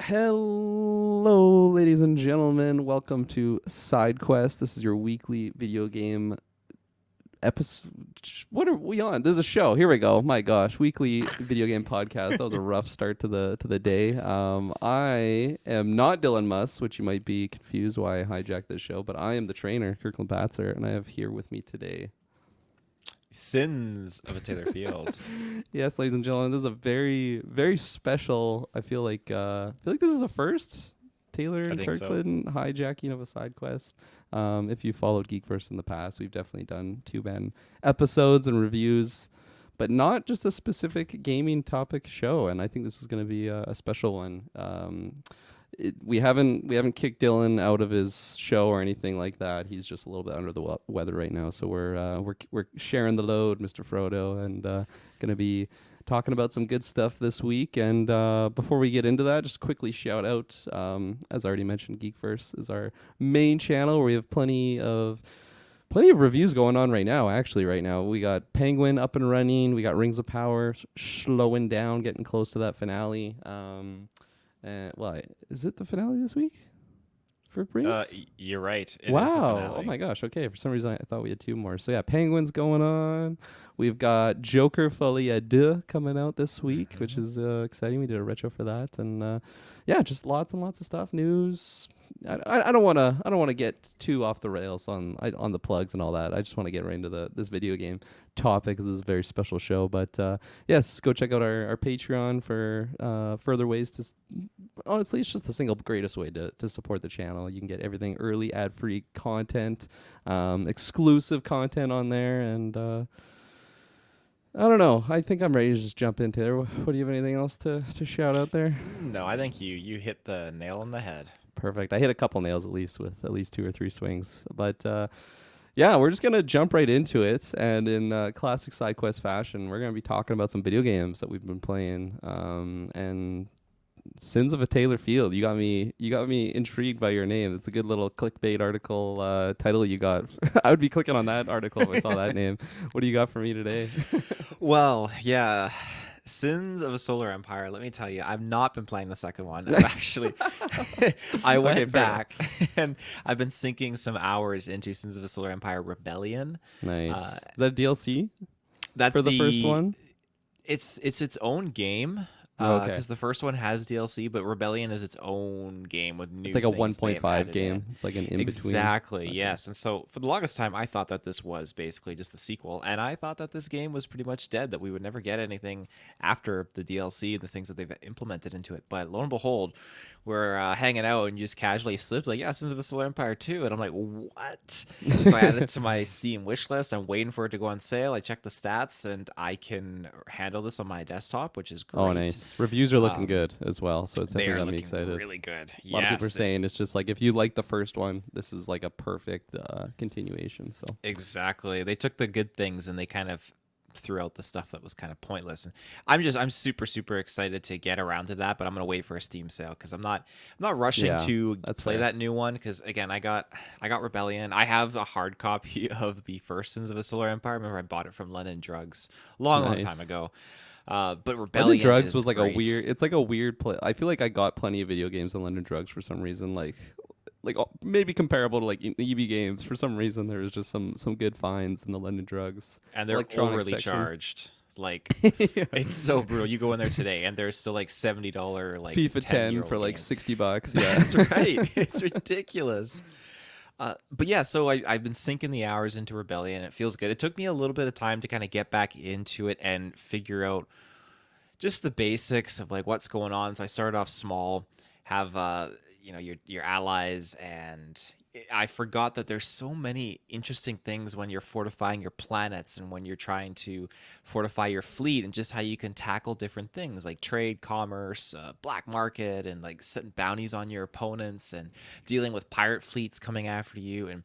Hello, ladies and gentlemen. Welcome to Sidequest. This is your weekly video game episode. What are we on? There's a show. Here we go. My gosh, weekly video game podcast. That was a rough start to the day. I am not Dylan Muss, which you might be confused why I hijacked this show, but I am the trainer, Kirklin and Taylor, and I have here with me today. Sins of a Taylor Field. Yes, ladies and gentlemen, this is a very, very special. I feel like this is a first. Taylor and Kirkland hijacking of a side quest. If you followed Geekverse in the past, we've definitely done two-man episodes and reviews, but not just a specific gaming topic show. And I think this is going to be a special one. We haven't kicked Dylan out of his show or anything like that. He's just a little bit under the weather right now, so we're sharing the load, Mr. Frodo, and gonna be talking about some good stuff this week. And before we get into that, just quickly shout out, as I already mentioned, Geekverse is our main channel where we have plenty of reviews going on right now. Actually, right now we got Penguin up and running. We got Rings of Power slowing down, getting close to that finale. Is it the finale this week for Rings? You're right. Wow. Oh my gosh. Okay. For some reason, I thought we had two more. So yeah, Penguin's going on. We've got Joker Folie à Deux coming out this week, which is exciting. We did a retro for that, and just lots and lots of stuff. News. I don't want to get too off the rails on the plugs and all that. I just want to get right into this video game topic because this is a very special show. But yes, go check out our Patreon for further ways to. Honestly, it's just the single greatest way to support the channel. You can get everything early, ad-free content, exclusive content on there, and I don't know. I think I'm ready to just jump in, Taylor. What do you have anything else to shout out there? No, I think you hit the nail on the head. Perfect. I hit a couple nails at least with at least 2 or 3 swings. But we're just going to jump right into it. And in classic SideQuest fashion, we're going to be talking about some video games that we've been playing. And Sins of a Taylor Field. You got me intrigued by your name. It's a good little clickbait article title you got. I would be clicking on that article if I saw that name. What do you got for me today? Well, yeah. Sins of a Solar Empire. Let me tell you, I've not been playing the second one. I've actually, I went back and I've been sinking some hours into Sins of a Solar Empire Rebellion. Nice. Is that a DLC? That's for the first one. It's its own game. Because the first one has DLC, but Rebellion is its own game with new. It's like a 1.5 game. It's like an in between. Exactly. Okay. Yes. And so for the longest time, I thought that this was basically just a sequel, and I thought that this game was pretty much dead. That we would never get anything after the DLC and the things that they've implemented into it. But lo and behold, we're hanging out and you just casually slipped like, Sins of a Solar Empire 2. And I'm like, what? So I added it to my Steam wish list. I'm waiting for it to go on sale. I checked the stats and I can handle this on my desktop, which is great. Oh, nice. Reviews are looking good as well. So it's definitely got me excited. Really good. A lot of people are saying it's just like, if you like the first one, this is like a perfect continuation. So exactly. They took the good things and they kind of threw out the stuff that was kind of pointless, and I'm super excited to get around to that, but I'm gonna wait for a Steam sale because I'm not rushing to play that new one, because again, I got Rebellion. I have a hard copy of the first Sins of a Solar Empire. Remember, I bought it from London Drugs long time ago. But Rebellion London Drugs was like great. It's like a weird play. I feel like I got plenty of video games on London Drugs for some reason, like maybe comparable to like EB Games. For some reason, there was just some good finds in the London Drugs, and they're overly charged. Like it's so brutal. You go in there today, and there's still like $70 like FIFA 10 for like $60. Yeah, that's right. It's ridiculous. But yeah, so I've been sinking the hours into Rebellion. It feels good. It took me a little bit of time to kind of get back into it and figure out just the basics of like what's going on. So I started off small, have your allies, and I forgot that there's so many interesting things when you're fortifying your planets and when you're trying to fortify your fleet, and just how you can tackle different things like trade, commerce, black market, and like setting bounties on your opponents and dealing with pirate fleets coming after you and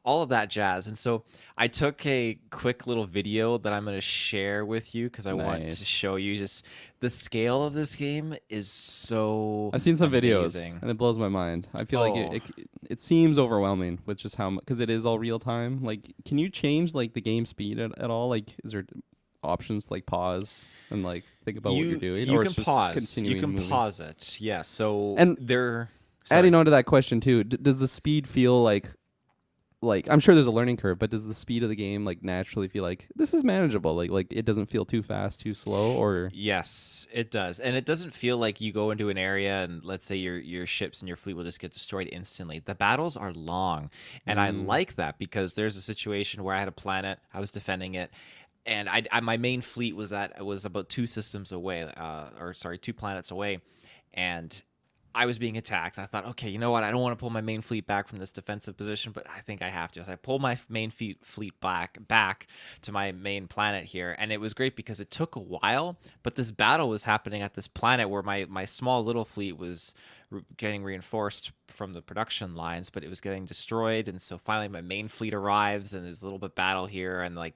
all of that jazz. And so I took a quick little video that I'm going to share with you because I want to show you just the scale of this game is so I've seen some amazing. Videos and it blows my mind. I feel like it seems overwhelming with just how much, because it is all real time. Like, can you change like the game speed at all? Like, is there options to, like, pause and like think about what you're doing, you or can it's just pause. continuing You can moving? pause it. Yeah. So And there. adding Sorry. on to that question too, does the speed feel like I'm sure there's a learning curve, but does the speed of the game like naturally feel like this is manageable? Like it doesn't feel too fast, too slow, or Yes, it does. And it doesn't feel like you go into an area and let's say your ships and your fleet will just get destroyed instantly. The battles are long. And I like that because there's a situation where I had a planet, I was defending it, and my main fleet was about two systems away, or sorry, two planets away, and I was being attacked. And I thought, okay, you know what? I don't want to pull my main fleet back from this defensive position, but I think I have to. So I pulled my main fleet back to my main planet here, and it was great because it took a while. But this battle was happening at this planet where my small little fleet was getting reinforced from the production lines, but it was getting destroyed. And so finally my main fleet arrives, and there's a little bit battle here, and like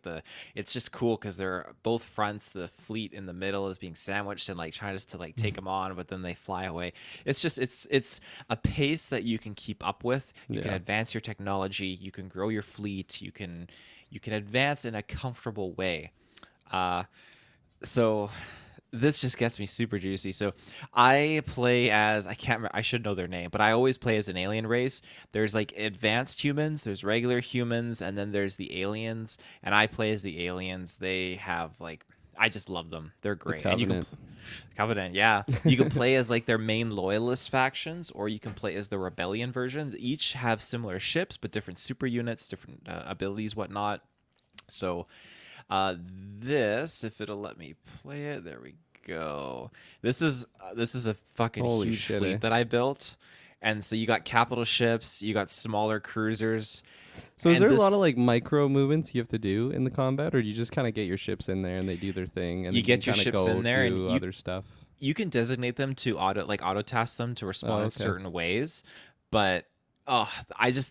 it's just cool because they're both fronts. The fleet in the middle is being sandwiched and like trying to like take them on, but then they fly away. It's just it's a pace that you can keep up with. You can advance your technology, you can grow your fleet, you can advance in a comfortable way. So this just gets me super juicy. So I play as, I can't remember, I should know their name, but I always play as an alien race. There's like advanced humans, there's regular humans, and then there's the aliens. And I play as the aliens. They have like, I just love them. They're great. And you can Covenant, yeah. You can play as like their main loyalist factions, or you can play as the rebellion versions. Each have similar ships, but different super units, different abilities, whatnot. So this, if it'll let me play it, there we go. This is a fucking Holy huge shit, fleet that I built, and so you got capital ships, you got smaller cruisers. So is there a lot of like micro movements you have to do in the combat, or do you just kind of get your ships in there and they do their thing, and you then get your kinda ships go in there do and other stuff? you can designate them to auto task them to respond in certain ways, but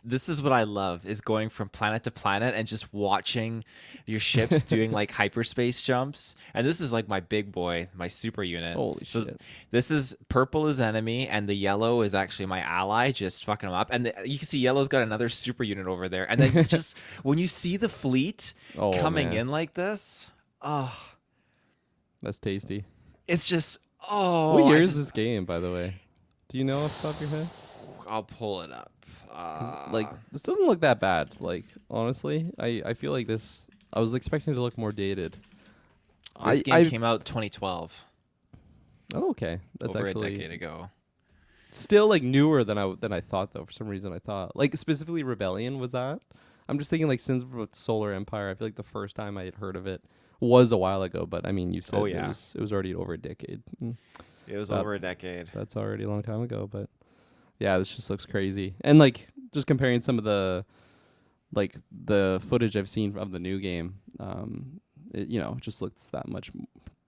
this is what I love, is going from planet to planet and just watching your ships doing like hyperspace jumps. And this is like my big boy, my super unit. Holy shit. This is purple is enemy and the yellow is actually my ally, just fucking them up. And you can see yellow's got another super unit over there. And then just when you see the fleet coming in like this, that's tasty. it's just What year is this game, by the way? Do you know off the top of your head? I'll pull it up. Like, this doesn't look that bad. Like, honestly, I feel like this. I was expecting it to look more dated. This game came out 2012. Oh, okay, that's over actually a decade ago. Still like newer than I thought, though. For some reason, I thought like specifically Rebellion was that. I'm just thinking like Sins of Solar Empire. I feel like the first time I had heard of it was a while ago, but I mean, you said it was already over a decade. It was over a decade. That's already a long time ago, but yeah, this just looks crazy. And like just comparing some of the footage I've seen of the new game, it just looks that much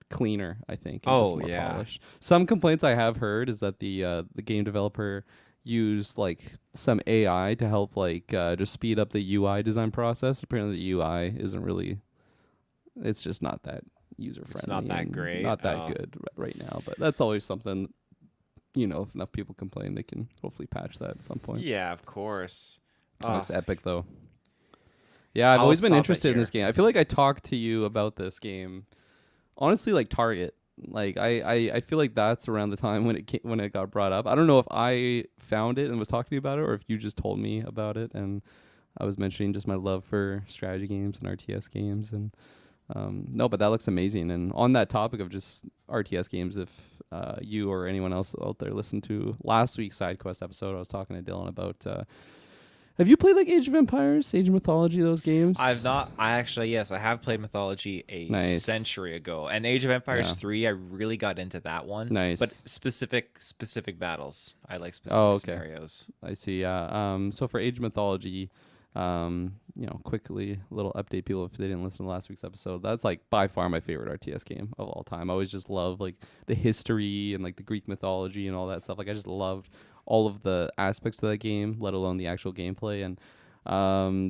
cleaner, I think. And just more polished. Some complaints I have heard is that the game developer used like some AI to help like just speed up the UI design process. Apparently the UI isn't really, it's just not that user friendly. It's not that great. Not that good right now, but that's always something, if enough people complain, they can hopefully patch that at some point. Yeah, of course. It's epic though. Yeah, I've always been interested in this game. I feel like I talked to you about this game, honestly, like Target. Like I feel like that's around the time when it got brought up. I don't know if I found it and was talking to you about it, or if you just told me about it and I was mentioning just my love for strategy games and RTS games. And no, but that looks amazing. And on that topic of just RTS games, if you or anyone else out there listened to last week's Sidequest episode, I was talking to Dylan about have you played like Age of Empires, Age of Mythology, those games? I've not. Yes, I have played Mythology a century ago. And Age of Empires 3, I really got into that one. Nice. But specific battles. I like specific scenarios. I see, yeah. So for Age of Mythology, quickly, a little update people if they didn't listen to last week's episode. That's like by far my favorite RTS game of all time. I always just love like the history and like the Greek mythology and all that stuff. Like I just loved all of the aspects of that game, let alone the actual gameplay. And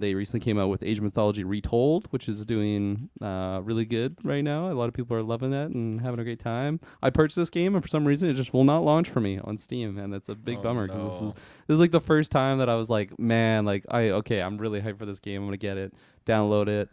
they recently came out with Age of Mythology Retold, which is doing really good right now. A lot of people are loving it and having a great time. I purchased this game, and for some reason, it just will not launch for me on Steam, and that's a big bummer because this is like the first time that I was like, man, like I'm really hyped for this game. I'm gonna get it, download it.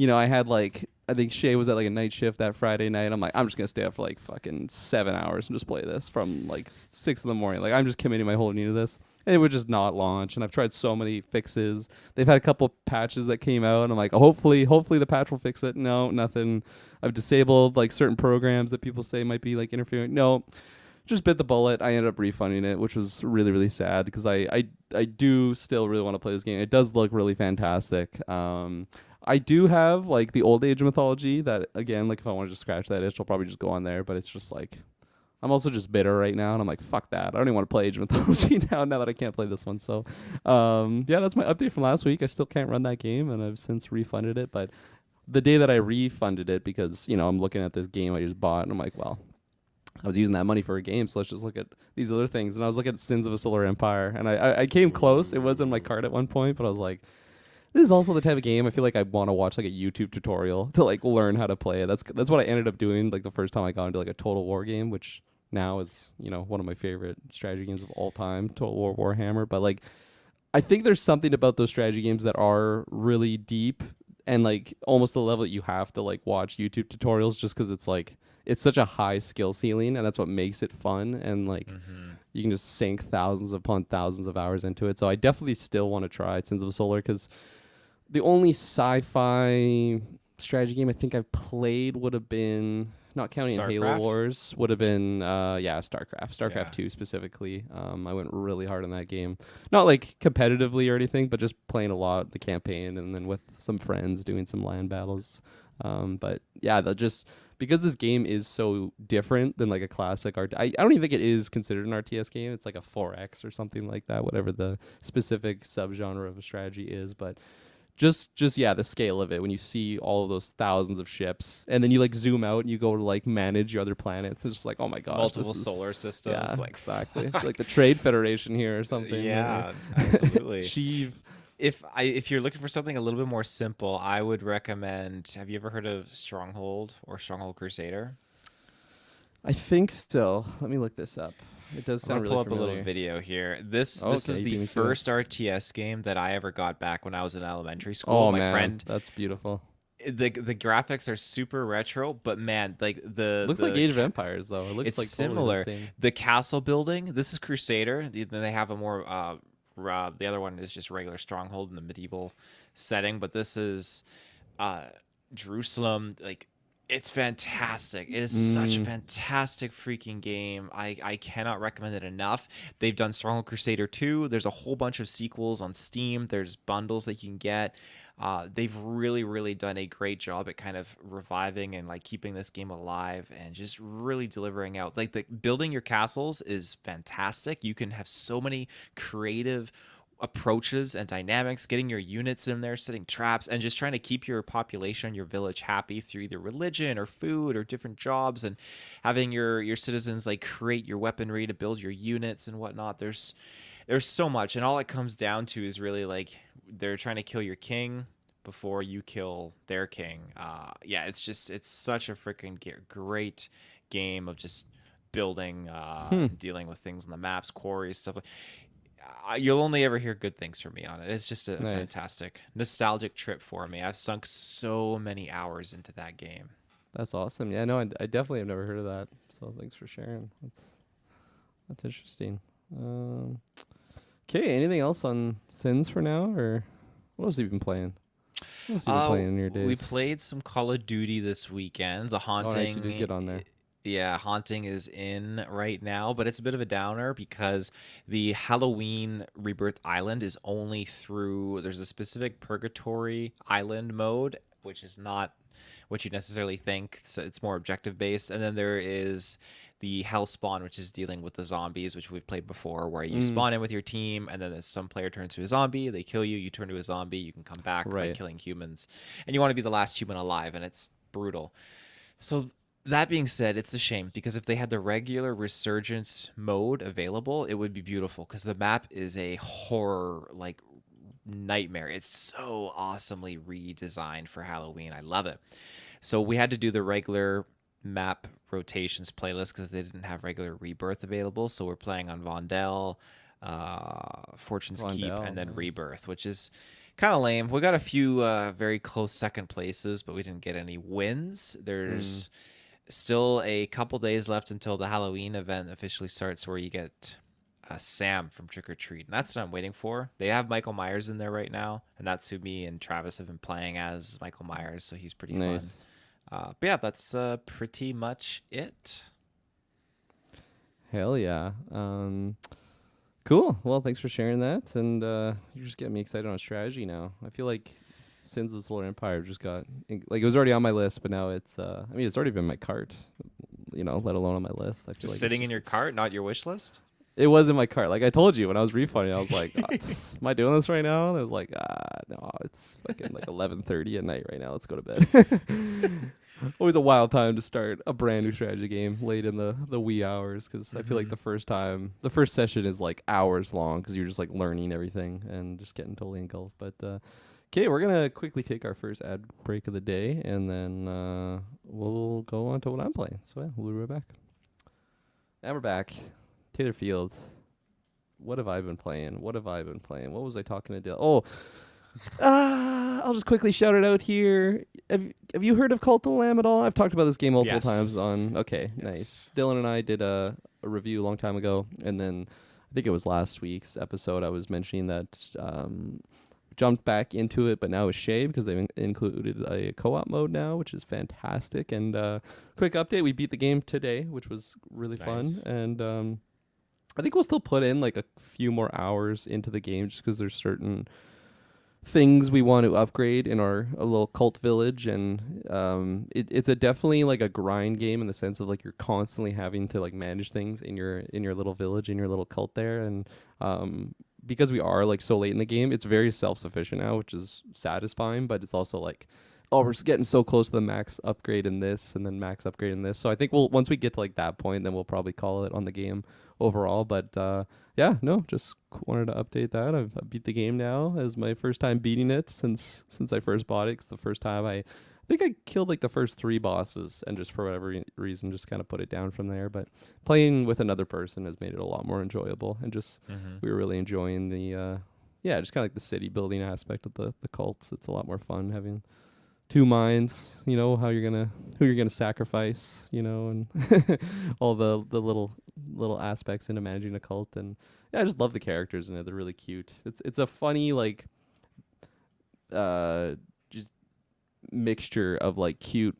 I had like I think Shay was at like a night shift that Friday night. I'm like, I'm just gonna stay up for like fucking 7 hours and just play this from like 6 in the morning. Like I'm just committing my whole energy to this. And it would just not launch. And I've tried so many fixes. They've had a couple patches that came out, and I'm like, oh, hopefully the patch will fix it. No, nothing. I've disabled like certain programs that people say might be like interfering. No, just bit the bullet. I ended up refunding it, which was really, really sad because I do still really want to play this game. It does look really fantastic. I do have like the old age of mythology that, again, like if I want to just scratch that itch, I'll probably just go on there. But it's just like, I'm also just bitter right now, and I'm like, fuck that. I don't even want to play Age of Mythology now that I can't play this one. So, yeah, that's my update from last week. I still can't run that game, and I've since refunded it. But the day that I refunded it, because, you know, I'm looking at this game I just bought, and I'm like, well, I was using that money for a game, so let's just look at these other things. And I was looking at Sins of a Solar Empire, and I came close. It was in my cart at one point, but I was like, this is also the type of game I feel like I want to watch like a YouTube tutorial to like learn how to play it. That's what I ended up doing like the first time I got into like a Total War game, which now is, you know, one of my favorite strategy games of all time, Total War Warhammer. But like, I think there's something about those strategy games that are really deep and like almost the level that you have to like watch YouTube tutorials just because it's like it's such a high skill ceiling, and that's what makes it fun. And like you can just sink thousands upon thousands of hours into it. So I definitely still want to try Sins of a Solar, because the only sci-fi strategy game I think I've played would have been, not counting Halo Wars, would have been StarCraft 2 specifically. I went really hard on that game, not like competitively or anything, but just playing a lot the campaign, and then with some friends doing some LAN battles. But yeah, just because this game is so different than like a classic I don't even think it is considered an RTS game. It's like a 4X or something like that, whatever the specific subgenre of a strategy is. But just yeah, the scale of it, when you see all of those thousands of ships, and then you like zoom out and you go to like manage your other planets, it's just like, oh my gosh, multiple solar systems. Yeah, like exactly. Like the Trade Federation here or something. Yeah, absolutely. Sheev. If you're looking for something a little bit more simple, I would recommend, have you ever heard of Stronghold or Stronghold Crusader? I think so. Let me look this up. It does sound really familiar. Pull up a little video here. This is the first RTS game that I ever got back when I was in elementary school. Oh, my friend, that's beautiful. The graphics are super retro, but man, like looks like Age of Empires though. It looks it's like similar. Totally the castle building. This is Crusader. Then they have a more the other one is just regular Stronghold in the medieval setting, but this is Jerusalem. Like, it's fantastic. It is such a fantastic freaking game. I cannot recommend it enough. They've done Stronghold Crusader 2. There's a whole bunch of sequels on Steam. There's bundles that you can get. They've really, really done a great job at kind of reviving and like keeping this game alive and just really delivering out. Like, the building your castles is fantastic. You can have so many creative approaches and dynamics, getting your units in there, setting traps, and just trying to keep your population, your village happy through either religion or food or different jobs, and having your citizens like create your weaponry to build your units and whatnot. There's so much, and all it comes down to is really like they're trying to kill your king before you kill their king. Yeah, it's such a freaking great game of just building, dealing with things on the maps, quarries, stuff like. You'll only ever hear good things from me on it. It's just a fantastic, nostalgic trip for me. I've sunk so many hours into that game. That's awesome. Yeah, no, I definitely have never heard of that. So thanks for sharing. That's interesting. Okay, anything else on Sins for now, or what else have you been playing? What else have you been playing in your days? We played some Call of Duty this weekend. The Haunting. Oh, nice, you did get on there. Yeah, Haunting is in right now, but it's a bit of a downer because the Halloween Rebirth Island is only through, there's a specific Purgatory Island mode, which is not what you necessarily think. So it's more objective based. And then there is the Hellspawn, which is dealing with the zombies, which we've played before, where you spawn in with your team, and then some player turns to a zombie, they kill you, you turn to a zombie, you can come back by killing humans. And you want to be the last human alive, and it's brutal. So that being said, it's a shame, because if they had the regular Resurgence mode available, it would be beautiful, because the map is a horror, like, nightmare. It's so awesomely redesigned for Halloween. I love it. So we had to do the regular map rotations playlist because they didn't have regular Rebirth available. So we're playing on Vondel, Fortune's Keep, and then Rebirth, which is Kind of lame. We got a few very close second places, but we didn't get any wins. There's still a couple days left until the Halloween event officially starts, where you get Sam from Trick or Treat, and that's what I'm waiting for. They have Michael Myers in there right now, and that's who me and Travis have been playing as, Michael Myers, so he's pretty fun. But yeah, that's pretty much it. Hell yeah. Cool. Well, thanks for sharing that, and you're just getting me excited on strategy now. I feel like Sins of the Solar Empire just got like, it was already on my list, but now it's I mean, it's already been in my cart, you know, let alone on my list. I feel Just like sitting in your cart, not your wish list. it was in my cart. Like I told you when I was refunding, I was like, "Am I doing this right now?" And I was like, no, it's fucking like 11:30 at night right now. Let's go to bed." Always a wild time to start a brand new strategy game late in the wee hours, because I feel like the first session is like hours long, because you're just like learning everything and just getting totally engulfed. But okay, we're gonna quickly take our first ad break of the day, and then we'll go on to what I'm playing. So yeah, we'll be right back. And we're back. Taylor Field. What have I been playing? What was I talking to Dale? Oh, I'll just quickly shout it out here. Have you heard of Cult of the Lamb at all? I've talked about this game multiple times on. Okay, nice. Dylan and I did a review a long time ago, and then I think it was last week's episode I was mentioning that jumped back into it, but now with Shay, because they've included a co-op mode now, which is fantastic. And quick update, we beat the game today, which was really fun. And I think we'll still put in like a few more hours into the game, just because there's certain things we want to upgrade in our a little cult village, and it's a definitely like a grind game, in the sense of like you're constantly having to like manage things in your little village, in your little cult there. And because we are like so late in the game, it's very self-sufficient now, which is satisfying, but it's also like, oh, we're getting so close to the max upgrade in this, and then max upgrade in this. So I think once we get to like that point, then we'll probably call it on the game overall. But yeah, no, just wanted to update that. I beat the game now, as my first time beating it since I first bought it. It's the first time I think I killed like the first 3 bosses, and just for whatever reason just kind of put it down from there. But playing with another person has made it a lot more enjoyable, and just we were really enjoying the just kind of like the city building aspect of the cults. It's a lot more fun having 2 minds, you know, who you're gonna sacrifice, you know, and all the little aspects into managing a cult. And yeah, I just love the characters in it. They're really cute. It's a funny like just mixture of like cute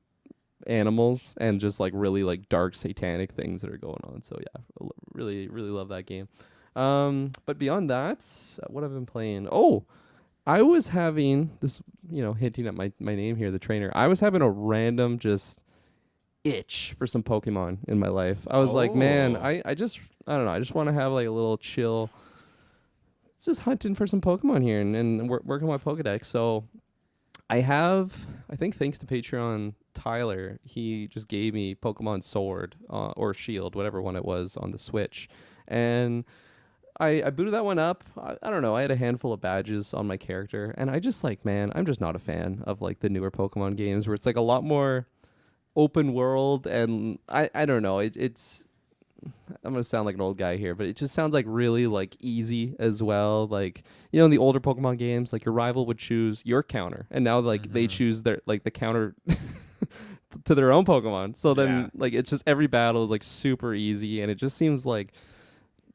animals and just like really like dark satanic things that are going on. So yeah, really love that game. But beyond that, what have I been playing? Oh, I was having this, you know, hinting at my name here, the trainer. I was having a random just itch for some Pokemon in my life. I was like, man, I don't know. I just want to have like a little chill, just hunting for some Pokemon here and working my Pokedex. So I think thanks to Patreon Tyler, he just gave me Pokemon Sword or Shield, whatever one it was, on the Switch. And I booted that one up. I don't know. I had a handful of badges on my character, and I just like, man, I'm just not a fan of like the newer Pokemon games, where it's like a lot more open world, and I don't know. It's I'm gonna sound like an old guy here, but it just sounds like really like easy as well. Like, you know, in the older Pokemon games, like your rival would choose your counter, and now like they choose their like the counter to their own Pokemon. So then like it's just every battle is like super easy, and it just seems like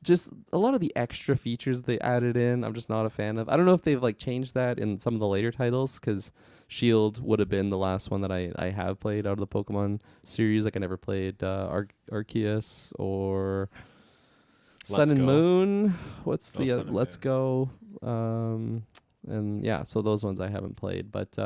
just a lot of the extra features they added in, I'm just not a fan of. I don't know if they've like changed that in some of the later titles, because Shield would have been the last one that I have played out of the Pokemon series. Like I never played Arceus or Sun and Moon. What's the Let's Go? And yeah, so those ones I haven't played. But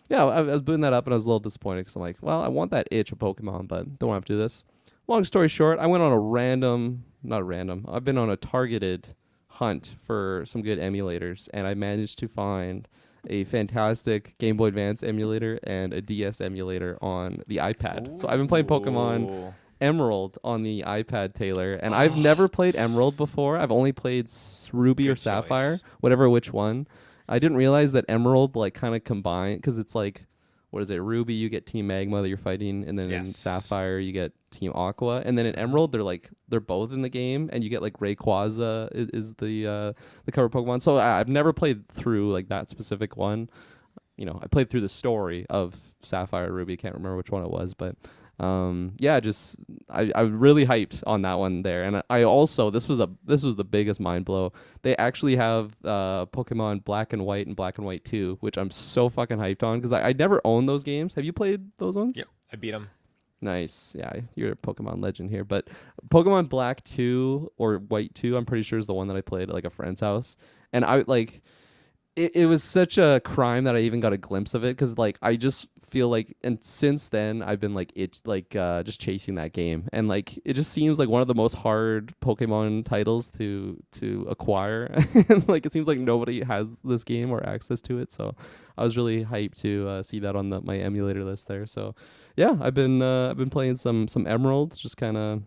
yeah, I was booting that up, and I was a little disappointed, because I'm like, well, I want that itch of Pokemon, but don't have to do this. Long story short, I went on I've been on a targeted hunt for some good emulators, and I managed to find a fantastic Game Boy Advance emulator and a DS emulator on the iPad. Ooh. So I've been playing Pokemon Emerald on the iPad, Taylor, and I've never played Emerald before. I've only played Ruby good or Sapphire, which one. I didn't realize that Emerald like kind of combined, because it's like what is it, Ruby, you get Team Magma that you're fighting, and then in Yes. Sapphire you get Team Aqua, and then in Emerald they're both in the game, and you get like Rayquaza is the cover Pokemon. So I've never played through like that specific one. I played through the story of Sapphire, Ruby. Can't remember which one it was, but just I was really hyped on that one there. And I also this was the biggest mind blow. They actually have Pokemon Black and White and Black and White 2, which I'm so fucking hyped on because I never owned those games. Have you played those ones? Yep, I beat them. Nice. Yeah, you're a Pokemon legend here. But Pokemon Black 2 or White 2, I'm pretty sure is the one that I played at like a friend's house. And I like it was such a crime that I even got a glimpse of it because like I just feel like, and since then I've been like just chasing that game, and like it just seems like one of the most hard Pokemon titles to acquire, and like it seems like nobody has this game or access to it. So I was really hyped to see that on my emulator list there. So yeah, I've been playing some Emerald, just kind of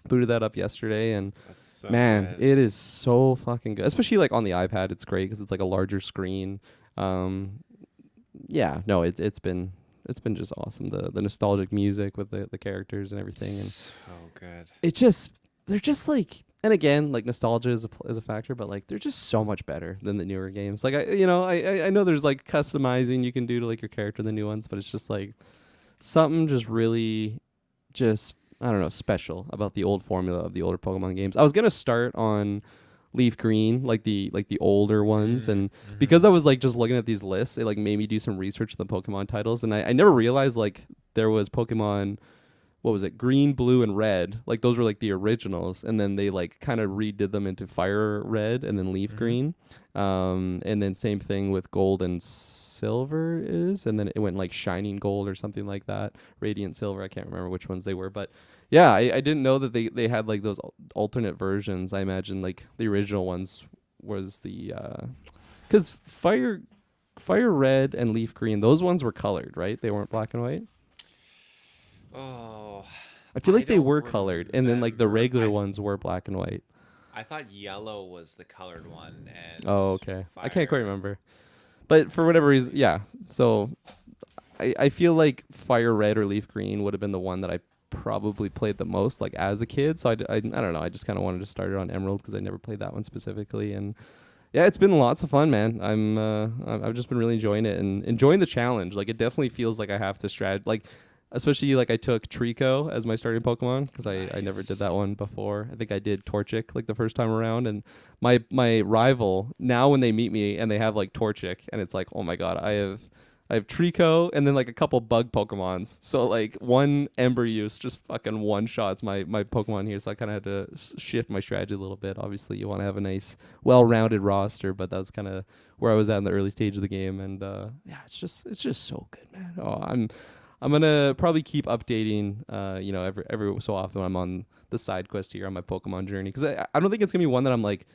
booted that up yesterday, and So man, good. it is so fucking good. Especially like on the iPad, it's great because it's like a larger screen. It's been just awesome. The nostalgic music with the characters and everything, and So good. they're just like, and again, like nostalgia is a factor, but like they're just so much better than the newer games. Like I know there's like customizing you can do to like your character in the new ones, but it's just like something just really just, I don't know, special about the old formula of the older Pokemon games. I was gonna start on Leaf Green, like the older ones, and because I was like just looking at these lists, it like made me do some research on the Pokemon titles, and I never realized like there was Pokemon, what was it, Green, Blue, and Red, like those were like the originals, and then they like kind of redid them into Fire Red and then Leaf Green, and then same thing with Gold and Silver and then it went like Shining Gold or something like that, Radiant Silver. I can't remember which ones they were, but yeah, I didn't know that they had like those alternate versions. I imagine like the original ones was the because Fire Red and Leaf Green, those ones were colored, right? They weren't black and white. Oh, I feel like they don't were colored, and then like the remember. regular ones were black and white. I thought yellow was the colored one, and Oh, okay. I can't quite fire. remember, but for whatever reason, yeah. So I feel like Fire Red or Leaf Green would have been the one that I probably played the most like as a kid. So I don't know. I just kind of wanted to start it on Emerald because I never played that one specifically, and yeah, it's been lots of fun, man. I've just been really enjoying it and enjoying the challenge. Like it definitely feels like I have to like, especially like I took Trico as my starting Pokemon because I never did that one before. I think I did Torchic like the first time around, and my rival now when they meet me and they have like Torchic, and it's like, oh my god, I have Trico and then like a couple bug Pokemons. So like one Ember use just fucking one shots my Pokemon here. So I kind of had to shift my strategy a little bit. Obviously, you want to have a nice, well-rounded roster, but that was kind of where I was at in the early stage of the game. And yeah, it's just so good, man. Oh, I'm gonna probably keep updating. Every so often when I'm on the side quest here on my Pokemon journey, because I don't think it's gonna be one that I'm like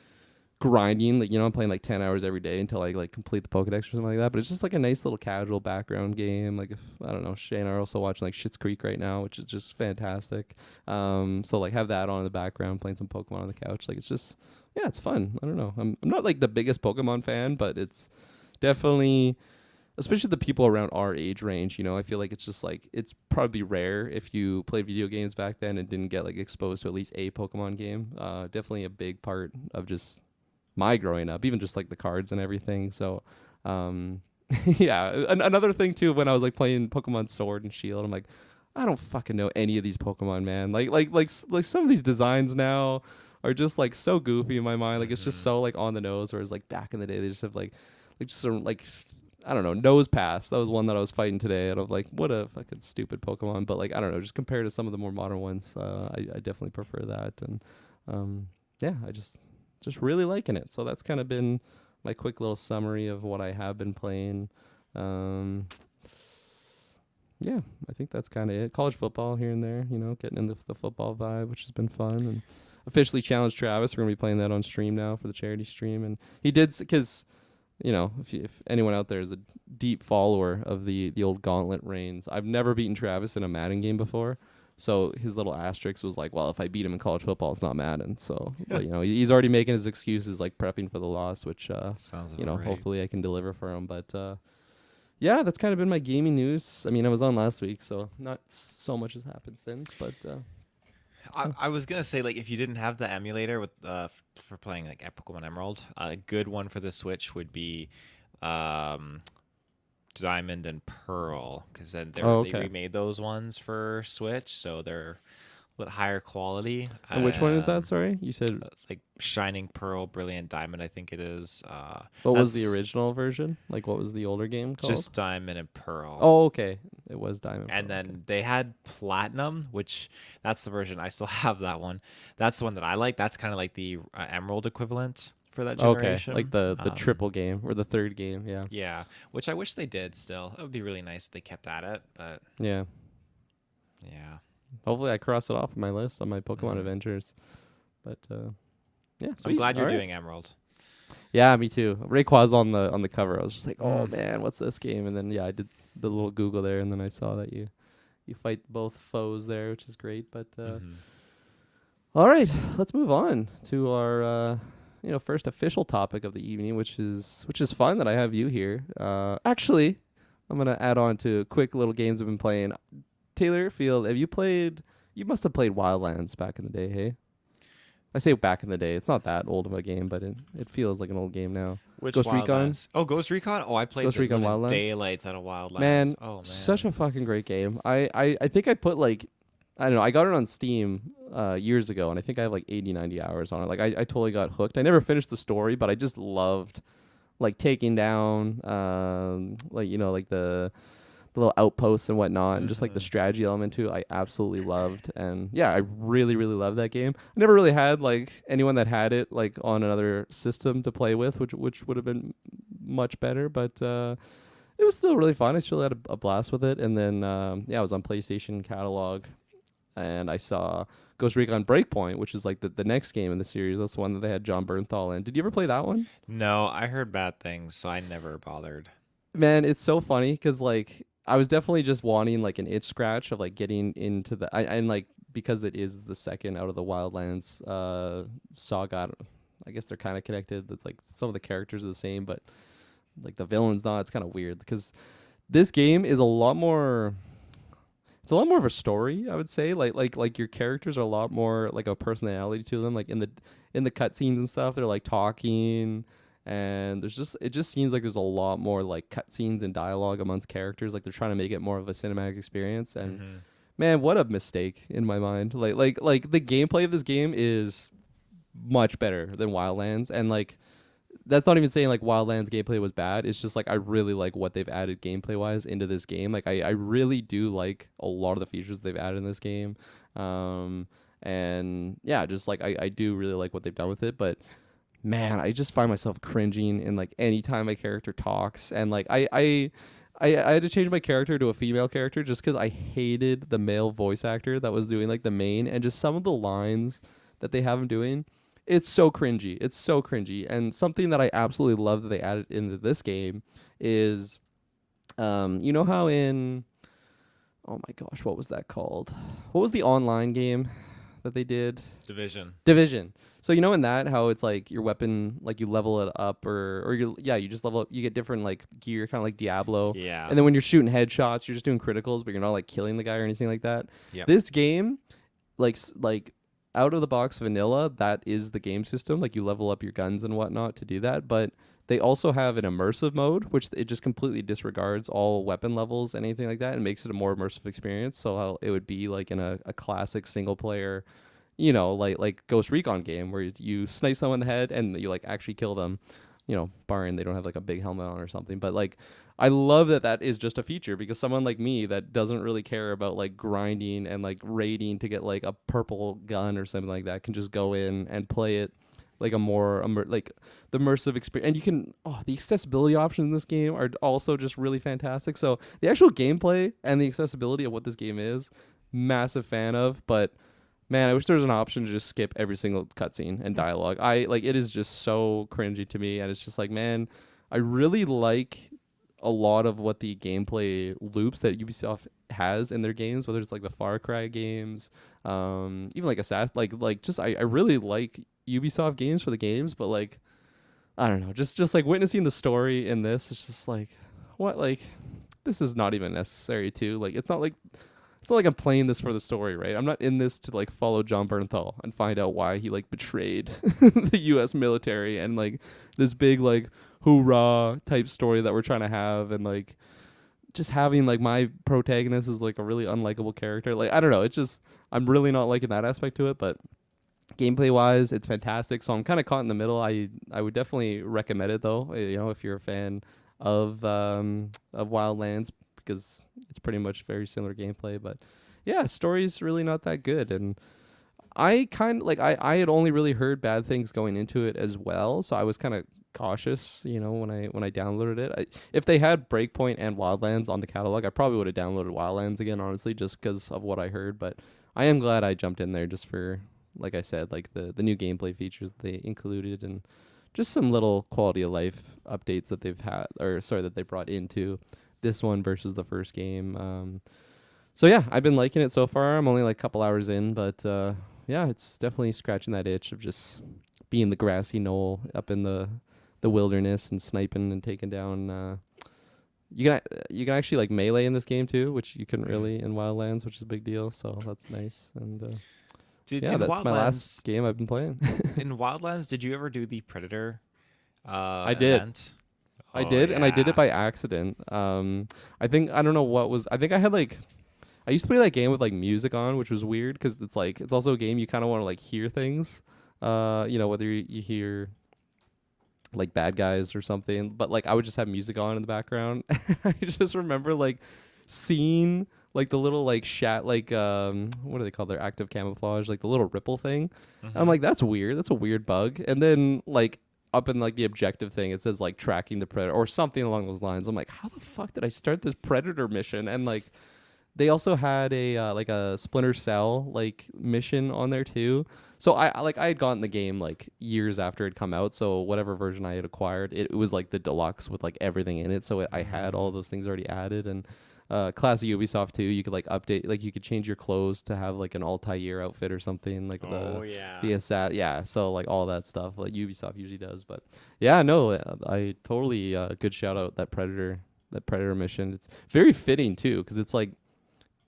grinding, like I'm playing like 10 hours every day until I like complete the Pokedex or something like that. But it's just like a nice little casual background game. Like if I don't know, Shay and I are also watching like Schitt's Creek right now, which is just fantastic. So like have that on in the background, playing some Pokemon on the couch. Like it's just, yeah, it's fun. I don't know. I'm not like the biggest Pokemon fan, but it's definitely, especially the people around our age range, I feel like it's just like, it's probably rare if you played video games back then and didn't get like exposed to at least a Pokemon game. Definitely a big part of just my growing up, even just like the cards and everything. So yeah, another thing too, when I was like playing Pokemon Sword and Shield, I'm like, I don't fucking know any of these Pokemon, man. Like some of these designs now are just like so goofy in my mind. Like it's just so like on the nose, whereas like back in the day they just have like just some like, I don't know, Nose Pass. That was one that I was fighting today, and I'm like, what a fucking stupid Pokemon. But like, I don't know, just compared to some of the more modern ones, I definitely prefer that. And yeah, I just really liking it. So that's kind of been my quick little summary of what I have been playing. Yeah, I think that's kind of it. College football here and there, getting in the football vibe, which has been fun. And officially challenged Travis. We're going to be playing that on stream now for the charity stream. And he did, because, if anyone out there is a deep follower of the old Gauntlet reigns, I've never beaten Travis in a Madden game before. So his little asterisk was like, well, if I beat him in college football, it's not Madden. So, but, he's already making his excuses, like prepping for the loss, which, Sounds about right. hopefully I can deliver for him. But Yeah, that's kind of been my gaming news. I mean, I was on last week, so not so much has happened since. But I was gonna say, like, if you didn't have the emulator with for playing like Pokemon Emerald, a good one for the Switch would be um, Diamond and Pearl, because then oh, they okay. remade those ones for Switch, so they're a little higher quality. And which one is that? Sorry, you said It's like Shining Pearl, Brilliant Diamond, I think it is. what was the That's original version? Like, what was the older game called? just Diamond and Pearl. Oh, okay. It was Diamond And Pearl. Okay. then they had Platinum, which that's the version I still have that one. That's the one that I like. That's kind of like the Emerald equivalent for that Okay, like generation. the triple game or the third game. Yeah, Yeah, which I wish they did still. It would be really nice if they kept at it, but yeah. yeah. Hopefully, I cross it off my list on my Pokemon Mm. adventures. But yeah, I'm sweet. glad All you're right. doing Emerald. Yeah, me too. Rayquaza on the cover. I was just like, oh Mm. man, what's this game? And then yeah, I did the little Google there, and then I saw that you fight both foes there, which is great. But Mm-hmm. all right, let's move on to our first official topic of the evening, which is fun that I have you here. Actually, I'm gonna add on to quick little games I've been playing. Taylor Field, have you played? You must have played Wildlands back in the day, hey? I say back in the day. It's not that old of a game, but it feels like an old game now. Which Ghost Recon, Wildlands? Oh, Ghost Recon. Oh, I played Ghost the Recon living Wildlands. daylights out of Wildlands. Man, Oh such man. a fucking great game. I think I put like I don't know, I got it on Steam years ago and I think I have like 80, 90 hours on it. Like I totally got hooked. I never finished the story, but I just loved like taking down like like the little outposts and whatnot and just like the Mm-hmm. strategy element too. I absolutely loved. And yeah, I really, really loved that game. I never really had like anyone that had it like on another system to play with, which would have been much better, but it was still really fun. I still had a blast with it. And then, yeah, I was on PlayStation Catalog and I saw Ghost Recon Breakpoint, which is like the next game in the series. That's the one that they had John Bernthal in. Did you ever play that one? No, I heard bad things, so I never bothered. Man, it's so funny because like I was definitely just wanting like an itch scratch of like getting into and like because it is the second out of the Wildlands saga. I guess they're kind of connected. It's like some of the characters are the same, but like the villain's not. It's kind of weird because this game is a lot more. It's a lot more of a story, I would say. Like your characters are a lot more like a personality to them. Like in the cutscenes and stuff, they're like talking, and it just seems like there's a lot more like cutscenes and dialogue amongst characters. Like they're trying to make it more of a cinematic experience. And Mm-hmm. man, what a mistake in my mind. Like the gameplay of this game is much better than Wildlands, and like that's not even saying like Wildlands gameplay was bad. It's just like I really like what they've added gameplay wise into this game. Like I really do like a lot of the features they've added in this game. And yeah, just like I do really like what they've done with it. But man, I just find myself cringing in like any time my character talks. And like I had to change my character to a female character just because I hated the male voice actor that was doing like the main and just some of the lines that they have him doing. It's so cringy. It's so cringy. And something that I absolutely love that they added into this game is, you know how in, oh my gosh, what was that called? What was the online game that they did? Division. Division. So you know in that how it's like your weapon, like you level it up or you just level up. You get different like gear, kind of like Diablo. Yeah. And then when you're shooting headshots, you're just doing criticals, but you're not like killing the guy or anything like that. Yep. This game, like out of the box vanilla, that is the game system. Like you level up your guns and whatnot to do that, but they also have an immersive mode, which it just completely disregards all weapon levels, anything like that, and makes it a more immersive experience. So how it would be like in a classic single player, like Ghost Recon game where you snipe someone in the head and you like actually kill them, barring they don't have like a big helmet on or something. But like I love that is just a feature because someone like me that doesn't really care about like grinding and like raiding to get like a purple gun or something like that can just go in and play it like a more like the immersive experience. And you can the accessibility options in this game are also just really fantastic. So the actual gameplay and the accessibility of what this game is, massive fan of. But man, I wish there was an option to just skip every single cutscene and dialogue. I like it is just so cringy to me, and it's just like, man, I really like a lot of what the gameplay loops that Ubisoft has in their games, whether it's like the Far Cry games, even like Assassin, like just I really like Ubisoft games for the games, but like I don't know, just like witnessing the story in this, it's just like what like this is not even necessary too. Like it's not like I'm playing this for the story, right? I'm not in this to like follow John Bernthal and find out why he like betrayed the U.S. military and like this big like hoorah type story that we're trying to have, and like just having like my protagonist is like a really unlikable character. Like I don't know, it's just I'm really not liking that aspect to it, but gameplay wise, it's fantastic. So I'm kind of caught in the middle. I would definitely recommend it though. If you're a fan of Wildlands, because it's pretty much very similar gameplay. But yeah, story's really not that good, and I kind of like I had only really heard bad things going into it as well, so I was kind of cautious, when I downloaded it. If they had Breakpoint and Wildlands on the catalog, I probably would have downloaded Wildlands again, honestly, just because of what I heard. But I am glad I jumped in there just for, like I said, like the new gameplay features they included and just some little quality of life updates that they've had, or sorry, that they brought into this one versus the first game. So yeah, I've been liking it so far. I'm only like a couple hours in, but yeah, it's definitely scratching that itch of just being the grassy knoll up in the wilderness and sniping and taking down. You can actually like melee in this game too, which you couldn't really in Wildlands, which is a big deal. So that's nice. And yeah, that's my last game I've been playing. In Wildlands, did you ever do the Predator I did. event? I did, and I did it by accident. I think I don't know what was. I think I had like. I used to play that game with like music on, which was weird because it's also a game you kind of want to like hear things. Whether you hear like bad guys or something, but like I would just have music on in the background. I just remember like seeing like the little like what do they call their active camouflage, like the little ripple thing. Mm-hmm. I'm like, that's weird. That's a weird bug. And then like up in like the objective thing, it says like tracking the predator or something along those lines. I'm like, how the fuck did I start this predator mission? And like they also had a like a Splinter Cell like mission on there too. So I had gotten the game like years after it come out. So whatever version I had acquired, it was like the deluxe with like everything in it. So I had all those things already added. And classic Ubisoft too, you could like update, like you could change your clothes to have like an Altair outfit or something, like the Assassin. Yeah, so like all that stuff like Ubisoft usually does. But yeah, no, I totally good shout out that Predator mission. It's very fitting too, because it's like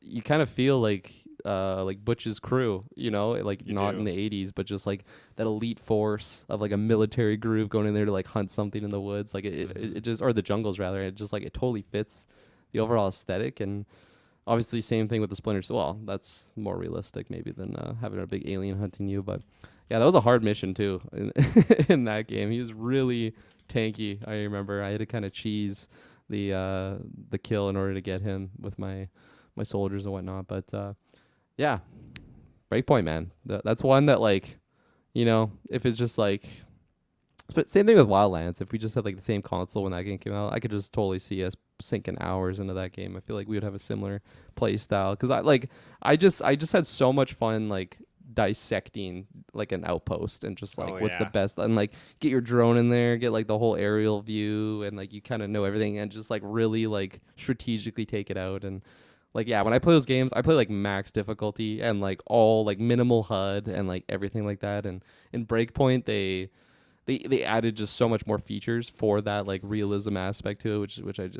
you kind of feel like Butch's crew, like you not do. In the 80s, but just like that elite force of like a military group going in there to like hunt something in the woods, like it just, or the jungles rather. It just like it totally fits the overall aesthetic. And obviously same thing with the Splinter Cell. Well, that's more realistic maybe than having a big alien hunting you. But yeah, that was a hard mission too in that game. He was really tanky. I remember I had to kind of cheese the kill in order to get him with my soldiers and whatnot. But yeah, Breakpoint, man, that's one that like, if it's just like, but same thing with Wildlands. If we just had like the same console when that game came out, I could just totally see us sinking hours into that game. I feel like we would have a similar play style, because I just had so much fun like dissecting like an outpost and just like what's the best, and like get your drone in there, get like the whole aerial view, and like you kind of know everything, and just like really like strategically take it out. And like, yeah, when I play those games, I play like max difficulty and like all like minimal HUD and like everything like that. And in Breakpoint, they added just so much more features for that like realism aspect to it, which I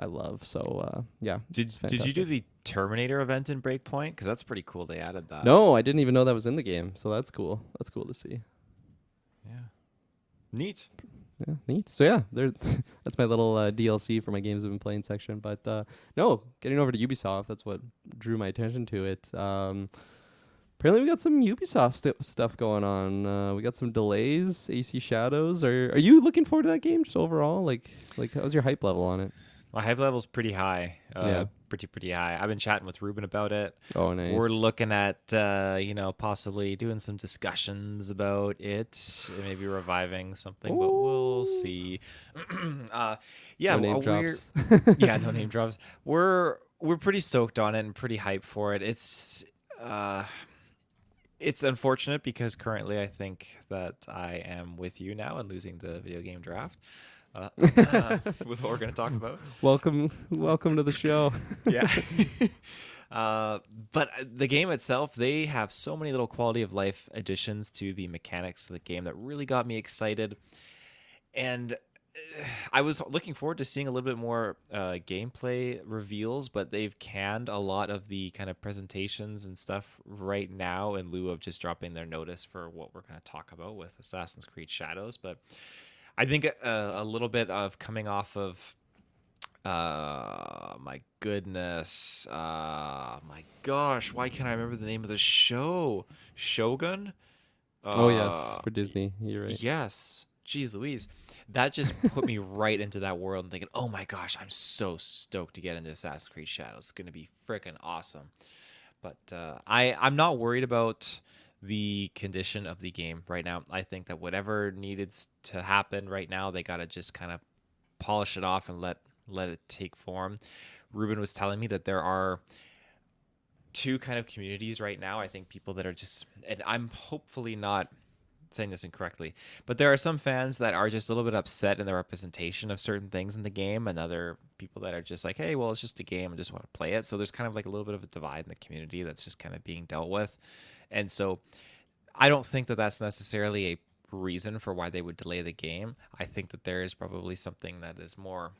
love. So yeah. Did you do the Terminator event in Breakpoint? Because that's pretty cool. They added that. No, I didn't even know that was in the game. So that's cool. That's cool to see. Yeah. Neat. Yeah, neat. So yeah, that's my little DLC for my games I've been playing section. But no, getting over to Ubisoft, that's what drew my attention to it. Apparently we got some Ubisoft stuff going on. We got some delays, AC Shadows. Are you looking forward to that game just overall? Like how's your hype level on it? My hype level's pretty high. Yeah. Pretty high. I've been chatting with Ruben about it. Oh, nice. We're looking at possibly doing some discussions about it, maybe reviving something, but we'll see. Yeah, no name drops. Yeah, no name drops. We're pretty stoked on it and pretty hyped for it. It's unfortunate because currently I think that I am with you now and losing the video game draft. With what we're going to talk about. Welcome to the show. Yeah. But the game itself, they have so many little quality of life additions to the mechanics of the game that really got me excited. And I was looking forward to seeing a little bit more gameplay reveals, but they've canned a lot of the kind of presentations and stuff right now in lieu of just dropping their notice for what we're going to talk about with Assassin's Creed Shadows. But I think a little bit of coming off of my goodness, my gosh, why can't I remember the name of the show? Shogun. Oh yes, Uh, for Disney. You're right. Yes. Jeez Louise. That just put me right into that world and thinking, oh my gosh, I'm so stoked to get into Assassin's Creed Shadows. It's going to be freaking awesome. But I'm not worried about the condition of the game right now. I think that whatever needed to happen right now, they got to just kind of polish it off and let it take form. Ruben was telling me that there are two kind of communities right now. I think people that are just, and I'm hopefully not saying this incorrectly, but there are some fans that are just a little bit upset in the representation of certain things in the game, and other people that are just like, hey, well, it's just a game, I just want to play it. So there's kind of like a little bit of a divide in the community that's just kind of being dealt with. And so I don't think that that's necessarily a reason for why they would delay the game. I think that there is probably something that is more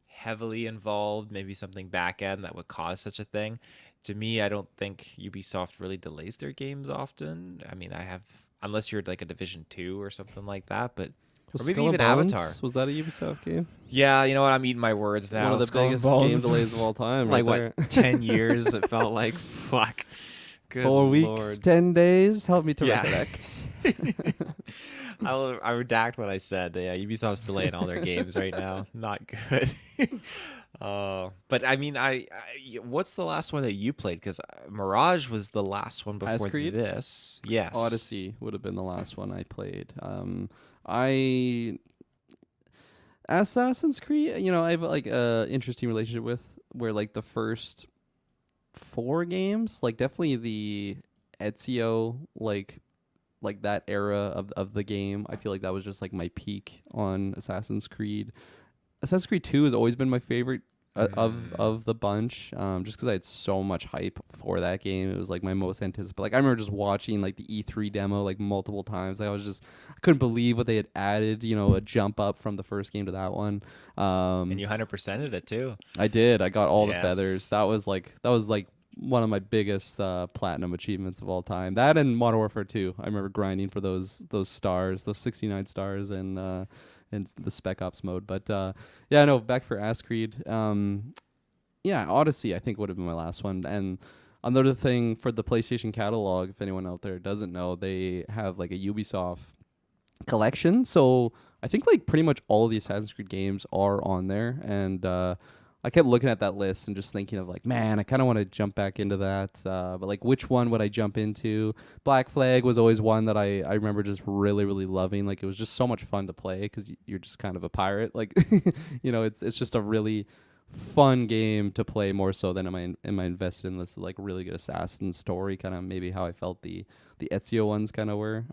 heavily involved, maybe something back end that would cause such a thing. To me, I don't think Ubisoft really delays their games often. I mean, I have, unless you're like a Division 2 or something like that, but Was or maybe Skull and even Avatar. Bones? Was that a Ubisoft game? Yeah, you know what? I'm eating my words One now. of the Skull and biggest game Bones delays of was all time, like right what, there. 10 years it felt like. Fuck. Good 4 weeks, lord. 10 days. Help me to Yeah. recollect. I redact what I said. Yeah, Ubisoft's delaying all their games right now. Not good. But I mean, what's the last one that you played? Because Mirage was the last one As before Creed? this. Yes. Odyssey would have been the last one I played. I Assassin's Creed, I have like a interesting relationship with where like the first four games, like definitely the Ezio, like that era of the game. I feel like that was just like my peak on Assassin's Creed. Assassin's Creed 2 has always been my favorite of the bunch, just because I had so much hype for that game. It was like my most anticipated. Like I remember just watching like the E3 demo like multiple times. Like I couldn't believe what they had added. A jump up from the first game to that one. And you 100%ed it too. I did. I got all the feathers. Yes. That was like one of my biggest platinum achievements of all time. That and Modern Warfare 2. I remember grinding for those stars, those 69 stars, and in the Spec Ops mode. But yeah, no, back for Ass Creed. Yeah, Odyssey I think would have been my last one. And another thing for the PlayStation catalog, if anyone out there doesn't know, they have like a Ubisoft collection. So I think like pretty much all of the Assassin's Creed games are on there. And I kept looking at that list and just thinking of like, man, I kind of want to jump back into that. But like, which one would I jump into? Black Flag was always one that I remember just really, really loving. Like, it was just so much fun to play because you're just kind of a pirate. Like, it's just a really fun game to play, more so than am I invested in this like really good assassin story, kind of maybe how I felt the Ezio ones kind of were.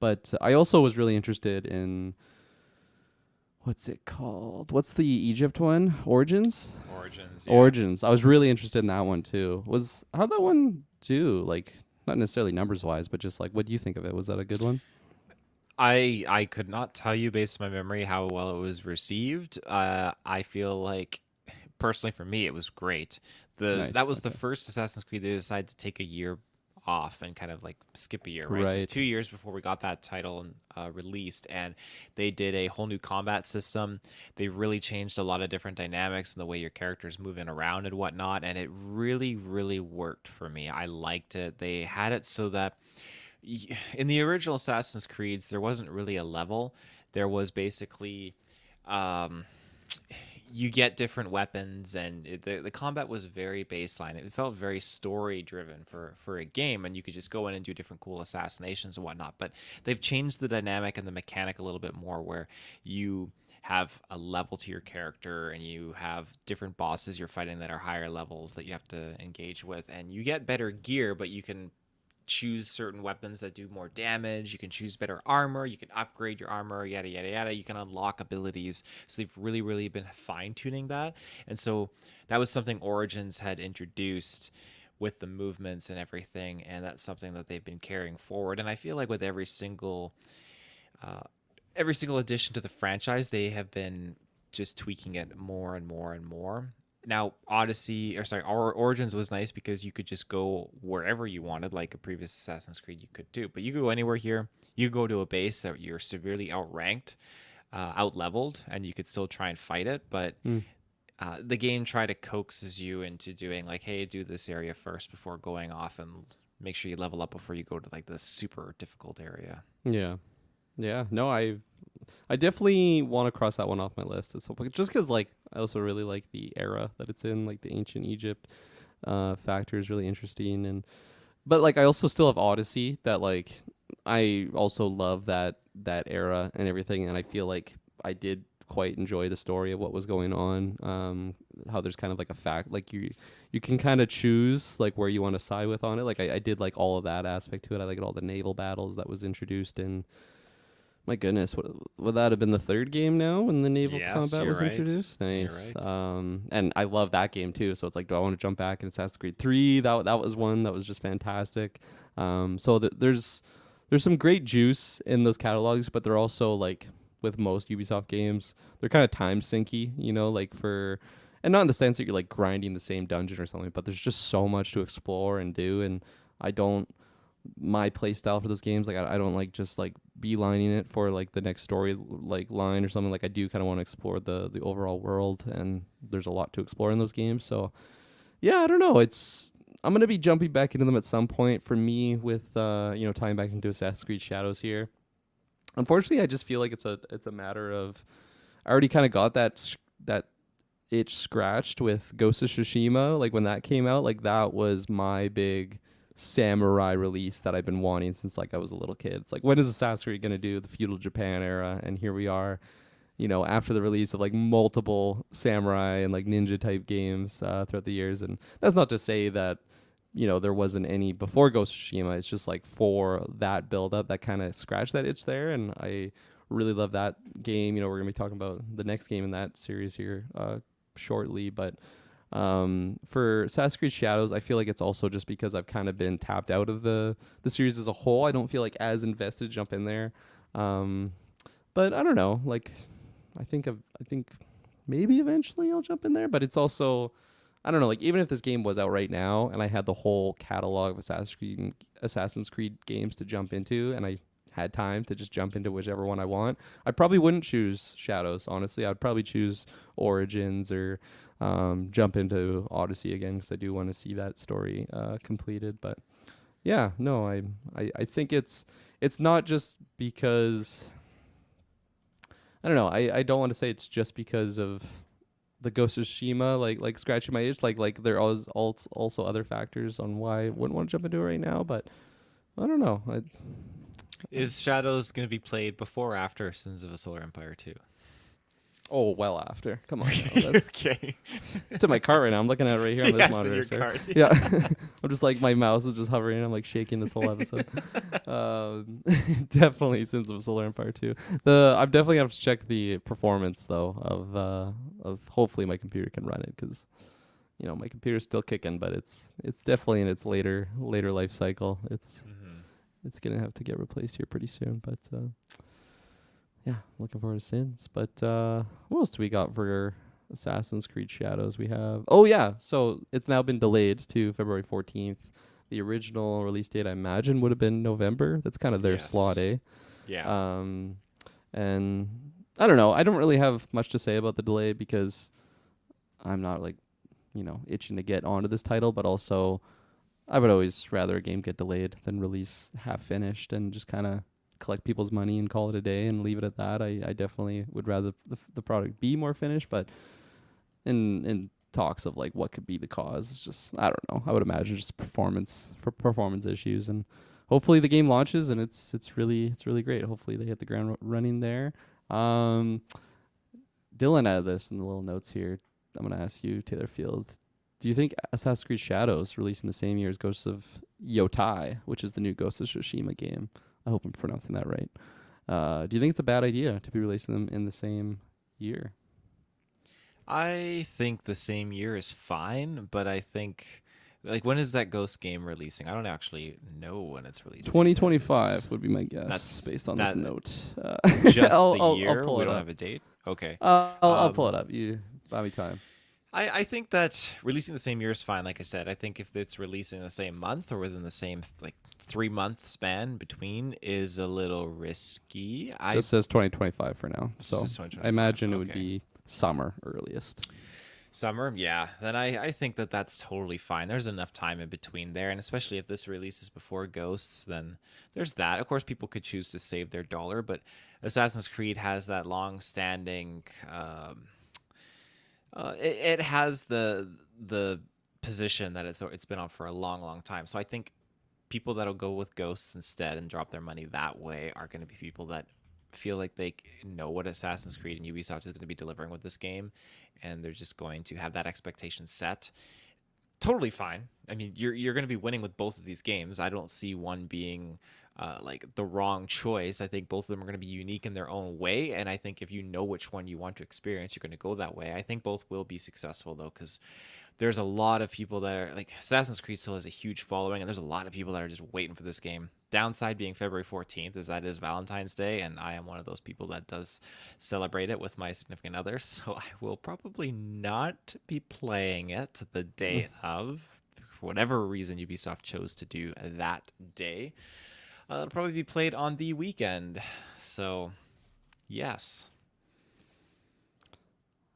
But I also was really interested in, what's it called? What's the Egypt one? Origins? Origins. Yeah. Origins. I was really interested in that one too. How'd that one do? Like, not necessarily numbers wise, but just like, what do you think of it? Was that a good one? I could not tell you based on my memory how well it was received. I feel like personally for me it was great. Nice. That was the Okay. first Assassin's Creed they decided to take a year off and kind of like skip a year, right? So it was Right. 2 years before we got that title released, and they did a whole new combat system. They really changed a lot of different dynamics and the way your character's moving around and whatnot, and it really, really worked for me. I liked it. They had it so that in the original Assassin's Creeds, there wasn't really a level. There was basically, um, you get different weapons, and the combat was very baseline. It felt very story driven for a game, and you could just go in and do different cool assassinations and whatnot. But they've changed the dynamic and the mechanic a little bit more, where you have a level to your character and you have different bosses you're fighting that are higher levels that you have to engage with, and you get better gear, but you can choose certain weapons that do more damage. You can choose better armor. You can upgrade your armor, yada, yada, yada. You can unlock abilities. So they've really, really been fine tuning that. And so that was something Origins had introduced with the movements and everything. And that's something that they've been carrying forward. And I feel like with every single every single addition to the franchise, they have been just tweaking it more and more and more. Now, Origins was nice because you could just go wherever you wanted, like a previous Assassin's Creed you could do. But you could go anywhere here. You go to a base that you're severely outranked, out leveled, and you could still try and fight it. But Mm. the game try to coaxes you into doing like, hey, do this area first before going off, and make sure you level up before you go to like the super difficult area. Yeah. Yeah. No, I definitely want to cross that one off my list. It's just because like I also really like the era that it's in, like the ancient Egypt factor is really interesting, and but like I also still have Odyssey that like I also love that era and everything, and I feel like I did quite enjoy the story of what was going on. How there's kind of like a fact, like you can kind of choose like where you want to side with on it. Like I did like all of that aspect to it. I like all the naval battles that was introduced in. My goodness, would that have been the third game now when the naval Yes, combat you're was right. introduced? You're Nice. right. And I love that game too. So it's like, do I want to jump back in Assassin's Creed 3? That was one that was just fantastic. So there's some great juice in those catalogs, but they're also like with most Ubisoft games, they're kind of time sinky, like and not in the sense that you're like grinding the same dungeon or something, but there's just so much to explore and do, and I don't my play style for those games. Like I don't like just like beelining it for like the next story like line or something. Like I do kind of want to explore the overall world, and there's a lot to explore in those games. So yeah, I don't know. I'm gonna be jumping back into them at some point. For me, with tying back into Assassin's Creed Shadows here. Unfortunately, I just feel like it's a matter of I already kind of got that itch scratched with Ghost of Tsushima. Like when that came out, like that was my big samurai release that I've been wanting since like I was a little kid. It's like, when is Assassin's Creed gonna do the feudal Japan era? And here we are, after the release of like multiple samurai and like ninja type games throughout the years. And that's not to say that there wasn't any before Ghost of Tsushima. It's just like for that build up that kind of scratched that itch there, and I really love that game. We're gonna be talking about the next game in that series here shortly, but for Assassin's Creed Shadows, I feel like it's also just because I've kind of been tapped out of the series as a whole. I don't feel like as invested to jump in there. But I don't know. Like, I think maybe eventually I'll jump in there. But it's also, I don't know. Like, even if this game was out right now and I had the whole catalog of Assassin's Creed games to jump into, and I had time to just jump into whichever one I want, I probably wouldn't choose Shadows. Honestly, I'd probably choose Origins or jump into Odyssey again, because I do want to see that story completed. But yeah, no, I think it's not just because I don't know. I don't want to say it's just because of the Ghost of Tsushima, like scratching my itch. Like there are also other factors on why I wouldn't want to jump into it right now. But I don't know. Is Shadows going to be played before or after Sins of a Solar Empire 2? Oh, well after. Come on now. That's Okay. it's in my cart right now. I'm looking at it right here on this Yeah, it's in monitor, your sir. cart. Yeah. I'm just like, my mouse is just hovering. I'm like shaking this whole episode. Definitely Sins of Solar Empire 2. I'm definitely gonna have to check the performance though of hopefully my computer can run it, because my computer's still kicking, but it's definitely in its later life cycle. It's gonna have to get replaced here pretty soon, but yeah, looking forward to Sins. But what else do we got for Assassin's Creed Shadows? We have, oh yeah, so it's now been delayed to February 14th. The original release date, I imagine, would have been November. That's kind of their slot, eh? Yeah. And I don't know. I don't really have much to say about the delay, because I'm not like, itching to get onto this title, but also I would always rather a game get delayed than release half finished and just kind of collect people's money and call it a day and leave it at that. I definitely would rather the product be more finished, but in talks of like what could be the cause, it's just, I don't know. I would imagine just performance issues, and hopefully the game launches and it's really great. Hopefully they hit the ground running there. Dylan added this in the little notes here. I'm gonna ask you, Taylor Field. Do you think Assassin's Creed Shadows, releasing the same year as Ghosts of Yotei, which is the new Ghost of Tsushima game, I hope I'm pronouncing that right, do you think it's a bad idea to be releasing them in the same year? I think the same year is fine, but I think Like, when is that Ghost game releasing? I don't actually know when it's released. 2025 would be my guess, That's based on that this note. just the I'll year. pull We it don't up. have a date. Okay. I'll pull it up. You buy me time. I think that releasing the same year is fine. Like I said, I think if it's releasing the same month or within the same like 3 month span between is a little risky. Just says 2025 for now, so I imagine it would Okay. be summer earliest. Summer, yeah. Then I think that that's totally fine. There's enough time in between there, and especially if this releases before Ghosts, then there's that. Of course, people could choose to save their dollar, but Assassin's Creed has that long-standing. It has the position that it's been on for a long, long time. So I think people that'll go with Ghosts instead and drop their money that way are going to be people that feel like they know what Assassin's Creed and Ubisoft is going to be delivering with this game, and they're just going to have that expectation set. Totally fine. I mean, you're going to be winning with both of these games. I don't see one being like the wrong choice. I think both of them are going to be unique in their own way, and I think if you know which one you want to experience, you're going to go that way. I think both will be successful though, because there's a lot of people that are like Assassin's Creed still has a huge following, and there's a lot of people that are just waiting for this game. Downside being February 14th is that is Valentine's Day, and I am one of those people that does celebrate it with my significant other, so I will probably not be playing it the day of, for whatever reason Ubisoft chose to do that day. It'll probably be played on the weekend, so yes.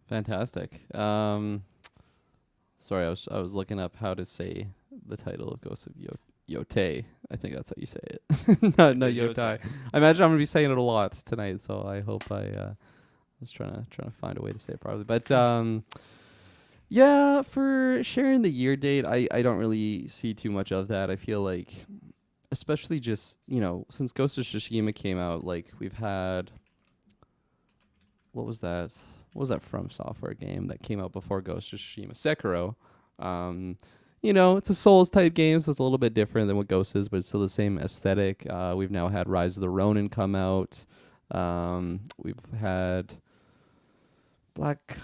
Fantastic. Sorry, I was looking up how to say the title of Ghosts of Yotei. I think that's how you say it. no, Yotei. I imagine I'm gonna be saying it a lot tonight, so I hope I was trying to find a way to say it properly. But yeah, for sharing the year date, I don't really see too much of that. I feel like, especially just, since Ghost of Tsushima came out, like we've had, what was that From Software game that came out before Ghost of Tsushima? Sekiro. It's a Souls type game, so it's a little bit different than what Ghost is, but it's still the same aesthetic. We've now had Rise of the Ronin come out. We've had Black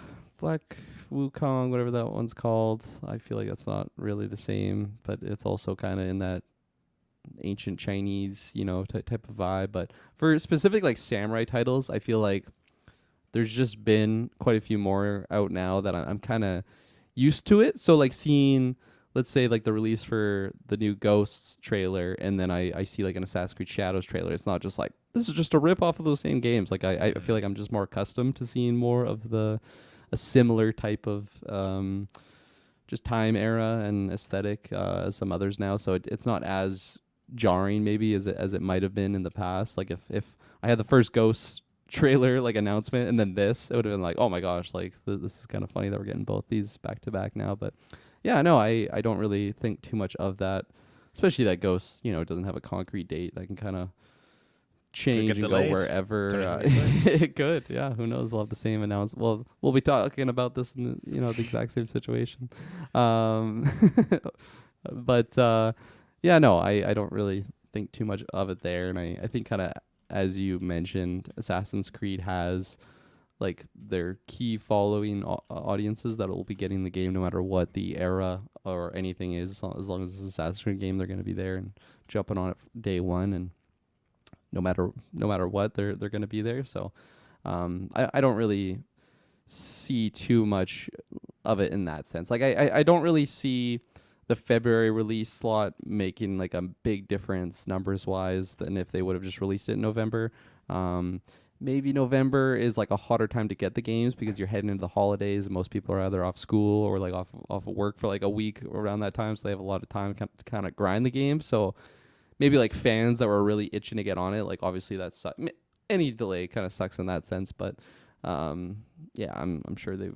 Wukong, whatever that one's called. I feel like that's not really the same, but it's also kind of in that ancient Chinese, type of vibe. But for specific like samurai titles, I feel like there's just been quite a few more out now that I'm kind of used to it. So like seeing, let's say like the release for the new Ghosts trailer, and then I see like an Assassin's Creed Shadows trailer. It's not just like, this is just a rip off of those same games. Like I feel like I'm just more accustomed to seeing more of a similar type of just time era and aesthetic as some others now. So it's not as jarring maybe as it might have been in the past. Like if I had the first Ghosts trailer like announcement and then this, it would have been like, oh my gosh, like this is kind of funny that we're getting both these back to back now. But yeah, no, I don't really think too much of that, especially that Ghosts doesn't have a concrete date that can kind of change and delayed. go wherever. It could, yeah, who knows. We'll have the same announcement. Well, we'll be talking about this in the exact same situation. But yeah, no, I don't really think too much of it there. And I think kind of, as you mentioned, Assassin's Creed has like their key following audiences that will be getting the game no matter what the era or anything is. As long as it's an Assassin's Creed game, they're going to be there and jumping on it day one, and no matter what, they're going to be there. So I don't really see too much of it in that sense. Like I don't really see the February release slot making like a big difference numbers wise than if they would have just released it in November. Maybe November is like a hotter time to get the games because you're heading into the holidays and most people are either off school or like off of work for like a week around that time, so they have a lot of time to kind of grind the game. So maybe like fans that were really itching to get on it, like obviously that's any delay kind of sucks in that sense, but yeah, I'm sure they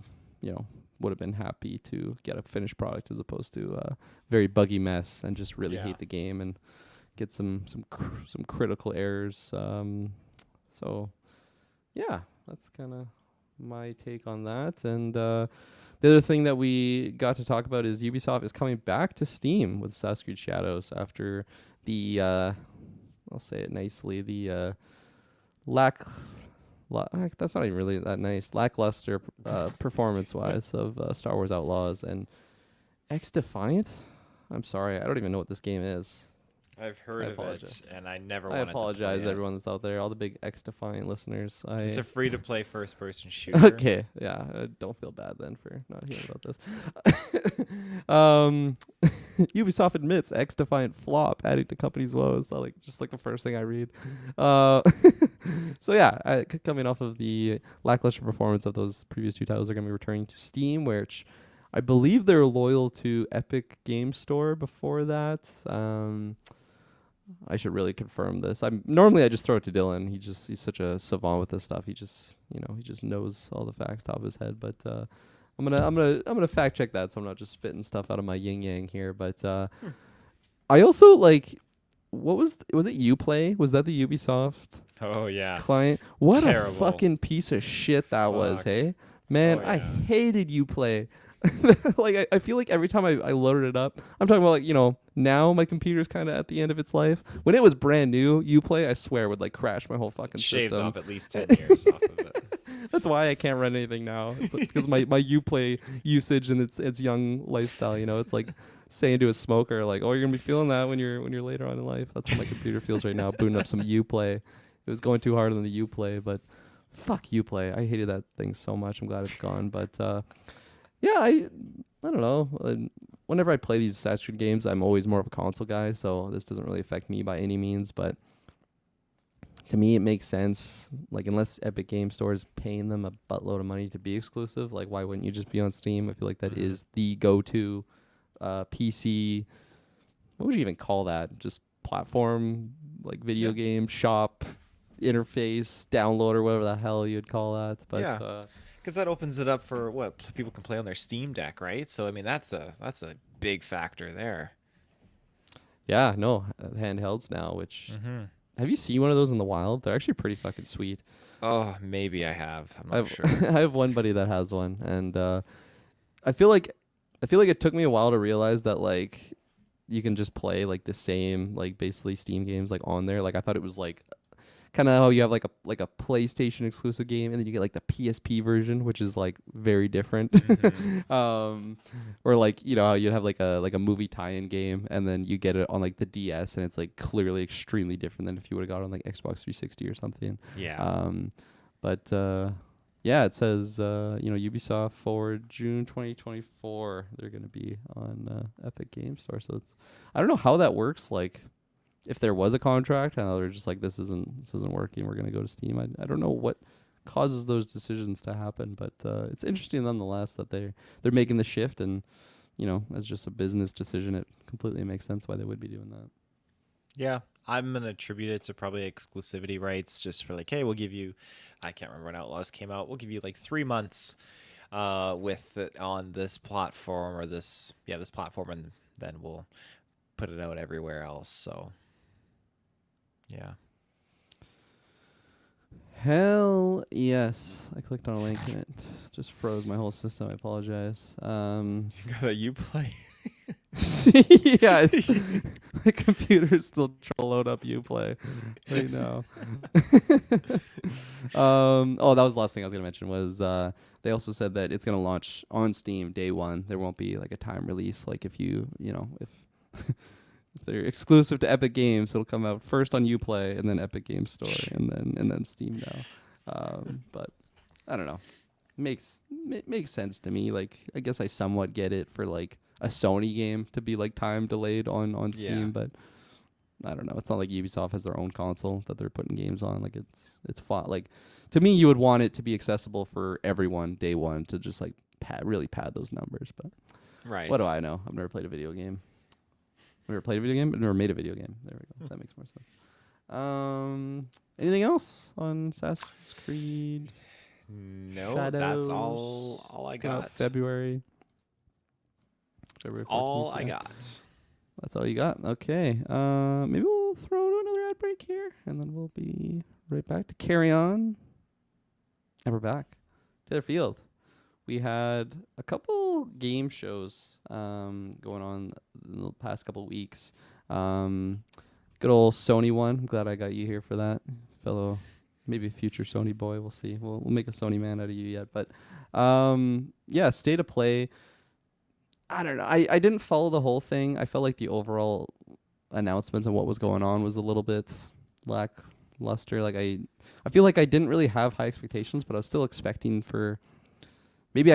would have been happy to get a finished product as opposed to a very buggy mess and just really hate the game and get some critical errors. So yeah, that's kind of my take on that. And the other thing that we got to talk about is Ubisoft is coming back to Steam with Assassin's Creed Shadows after the I'll say it nicely, the that's not even really that nice, lackluster performance wise of Star Wars Outlaws and X Defiant. I'm sorry. I don't even know what this game is. I've heard of it, and I never I wanted to play apologize, it. everyone that's out there, all the big X-Defiant listeners. It's a free-to-play first-person shooter. Okay, yeah. Don't feel bad then for not hearing about this. Ubisoft admits X-Defiant flop, adding to company's woes. So just like the first thing I read. So yeah, coming off of the lackluster performance of those previous two titles, they're going to be returning to Steam, which I believe they're loyal to Epic Game Store before that. I should really confirm this. Normally I just throw it to Dylan. He's such a savant with this stuff. He just knows all the facts top of his head. But I'm gonna fact check that, so I'm not just spitting stuff out of my yin yang here. But I also what was it? Uplay? Was that the Ubisoft? Oh yeah. Client? What Terrible. a fucking piece of shit that was, hey? Man, I hated Uplay. I feel like every time I loaded it up, I'm talking about now my computer's kind of at the end of its life. When it was brand new, Uplay, I swear, would crash my whole fucking Shaved system. off at least 10 years off of it. That's why I can't run anything now. It's because my Uplay usage and its young lifestyle. It's like saying to a smoker, oh, you're gonna be feeling that when you're later on in life. That's what my computer feels right now, booting up some Uplay. It was going too hard on the Uplay, but fuck Uplay. I hated that thing so much. I'm glad it's gone, but. Yeah, I don't know. Whenever I play these Assassin's Creed games, I'm always more of a console guy, so this doesn't really affect me by any means. But to me, it makes sense. Unless Epic Game Store is paying them a buttload of money to be exclusive, why wouldn't you just be on Steam? I feel like that is the go-to PC. What would you even call that? Just platform, video game shop interface, download, or whatever the hell you'd call that. But yeah. Because that opens it up for what people can play on their Steam Deck, right? So I mean, that's a big factor there. Yeah, no, handhelds now. Which have you seen one of those in the wild? They're actually pretty fucking sweet. Oh, maybe I have. I'm not sure. I have one buddy that has one, and I feel like it took me a while to realize that you can just play the same basically Steam games on there. I thought it was kind of how you have a PlayStation exclusive game, and then you get the PSP version, which is very different. Or how you'd have a movie tie-in game, and then you get it on the DS, and it's clearly extremely different than if you would have got it on Xbox 360 or something. Yeah. But yeah, it says Ubisoft forward June 2024. They're gonna be on Epic Game Store. So I don't know how that works. If there was a contract, and they're just this isn't working, we're gonna go to Steam. I don't know what causes those decisions to happen, but it's interesting nonetheless that they're making the shift, and as just a business decision, it completely makes sense why they would be doing that. Yeah, I'm gonna attribute it to probably exclusivity rights, just for hey, we'll give you, I can't remember when Outlaws came out, we'll give you 3 months with it on this platform or this platform, and then we'll put it out everywhere else. So. Yeah. Hell yes. I clicked on a link and it just froze my whole system. I apologize. You got a Uplay. Yeah, my computer's still trying to load up Uplay right now. Oh, that was the last thing I was gonna mention was they also said that it's gonna launch on Steam day one. There won't be a time release if if if they're exclusive to Epic Games, it'll come out first on Uplay and then Epic Games Store and then Steam now. But I don't know. Makes sense to me. I guess I somewhat get it for a Sony game to be time delayed on Steam, but I don't know. It's not like Ubisoft has their own console that they're putting games on. It's fun. To me, you would want it to be accessible for everyone day one to just really pad those numbers. But right. What do I know? I've never played a video game. Never played a video game, but never made a video game. There we go. That makes more sense. Anything else on Assassin's Creed? No, Shadows, that's all I got. February. That's all I got. That's all you got. Okay. Maybe we'll throw another ad break here, and then we'll be right back to carry on. And we're back. Taylor Field. We had a couple game shows going on in the past couple weeks. Good old Sony one. I'm glad I got you here for that, fellow, maybe future Sony boy. We'll see. We'll make a Sony man out of you yet. But yeah, State of Play. I don't know. I didn't follow the whole thing. I felt like the overall announcements and what was going on was a little bit lackluster. Like I feel like I didn't really have high expectations, but I was still expecting for maybe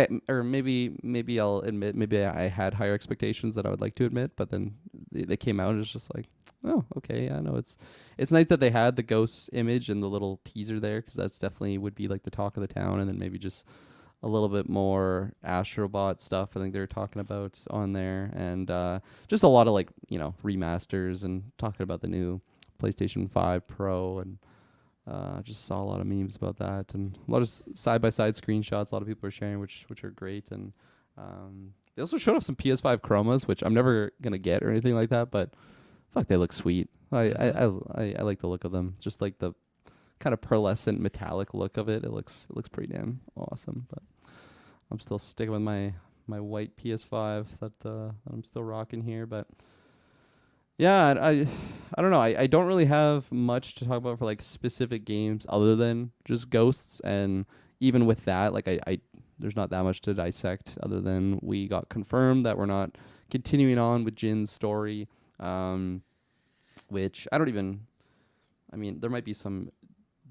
I'll admit maybe I had higher expectations that I would like to admit, but then they came out and it's just like, oh, okay, yeah, no, it's nice that they had the ghost image and the little teaser there, because that's definitely would be like the talk of the town, and then maybe just a little bit more Astrobot stuff I think they were talking about on there, and just a lot of like, remasters and talking about the new PlayStation 5 Pro, and just saw a lot of memes about that, and a lot of side by side screenshots. A lot of people are sharing, which are great. And they also showed off some PS5 chromas, which I'm never gonna get or anything like that, but fuck, they look sweet. I like the look of them. Just like the kind of pearlescent metallic look of it. It looks pretty damn awesome. But I'm still sticking with my white PS5 that I'm still rocking here, but. Yeah, I don't know. I don't really have much to talk about for like specific games other than just ghosts, and even with that, like I there's not that much to dissect other than we got confirmed that we're not continuing on with Jin's story, which I mean, there might be some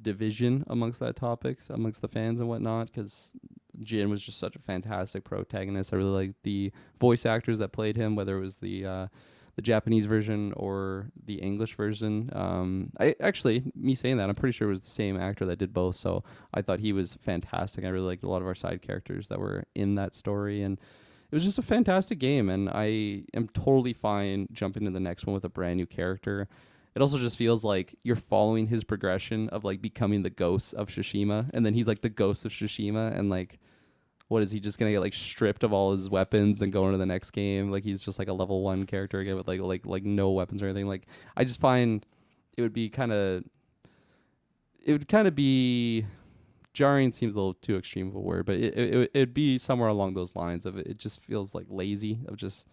division amongst that topics amongst the fans and whatnot, because Jin was just such a fantastic protagonist. I really like the voice actors that played him, whether it was the Japanese version or the English version. I actually, me saying that, I'm pretty sure it was the same actor that did both. So I thought he was fantastic. I really liked a lot of our side characters that were in that story, and it was just a fantastic game. And I am totally fine jumping to the next one with a brand new character. It also just feels like you're following his progression of like becoming the ghost of Tsushima, and then he's like the ghost of Tsushima, and like, what is he just gonna get like stripped of all his weapons and go into the next game? Like he's just like a level 1 character again with like no weapons or anything. Like I just find it would kind of be jarring. Seems a little too extreme of a word, but it'd be somewhere along those lines of it just feels like lazy of just,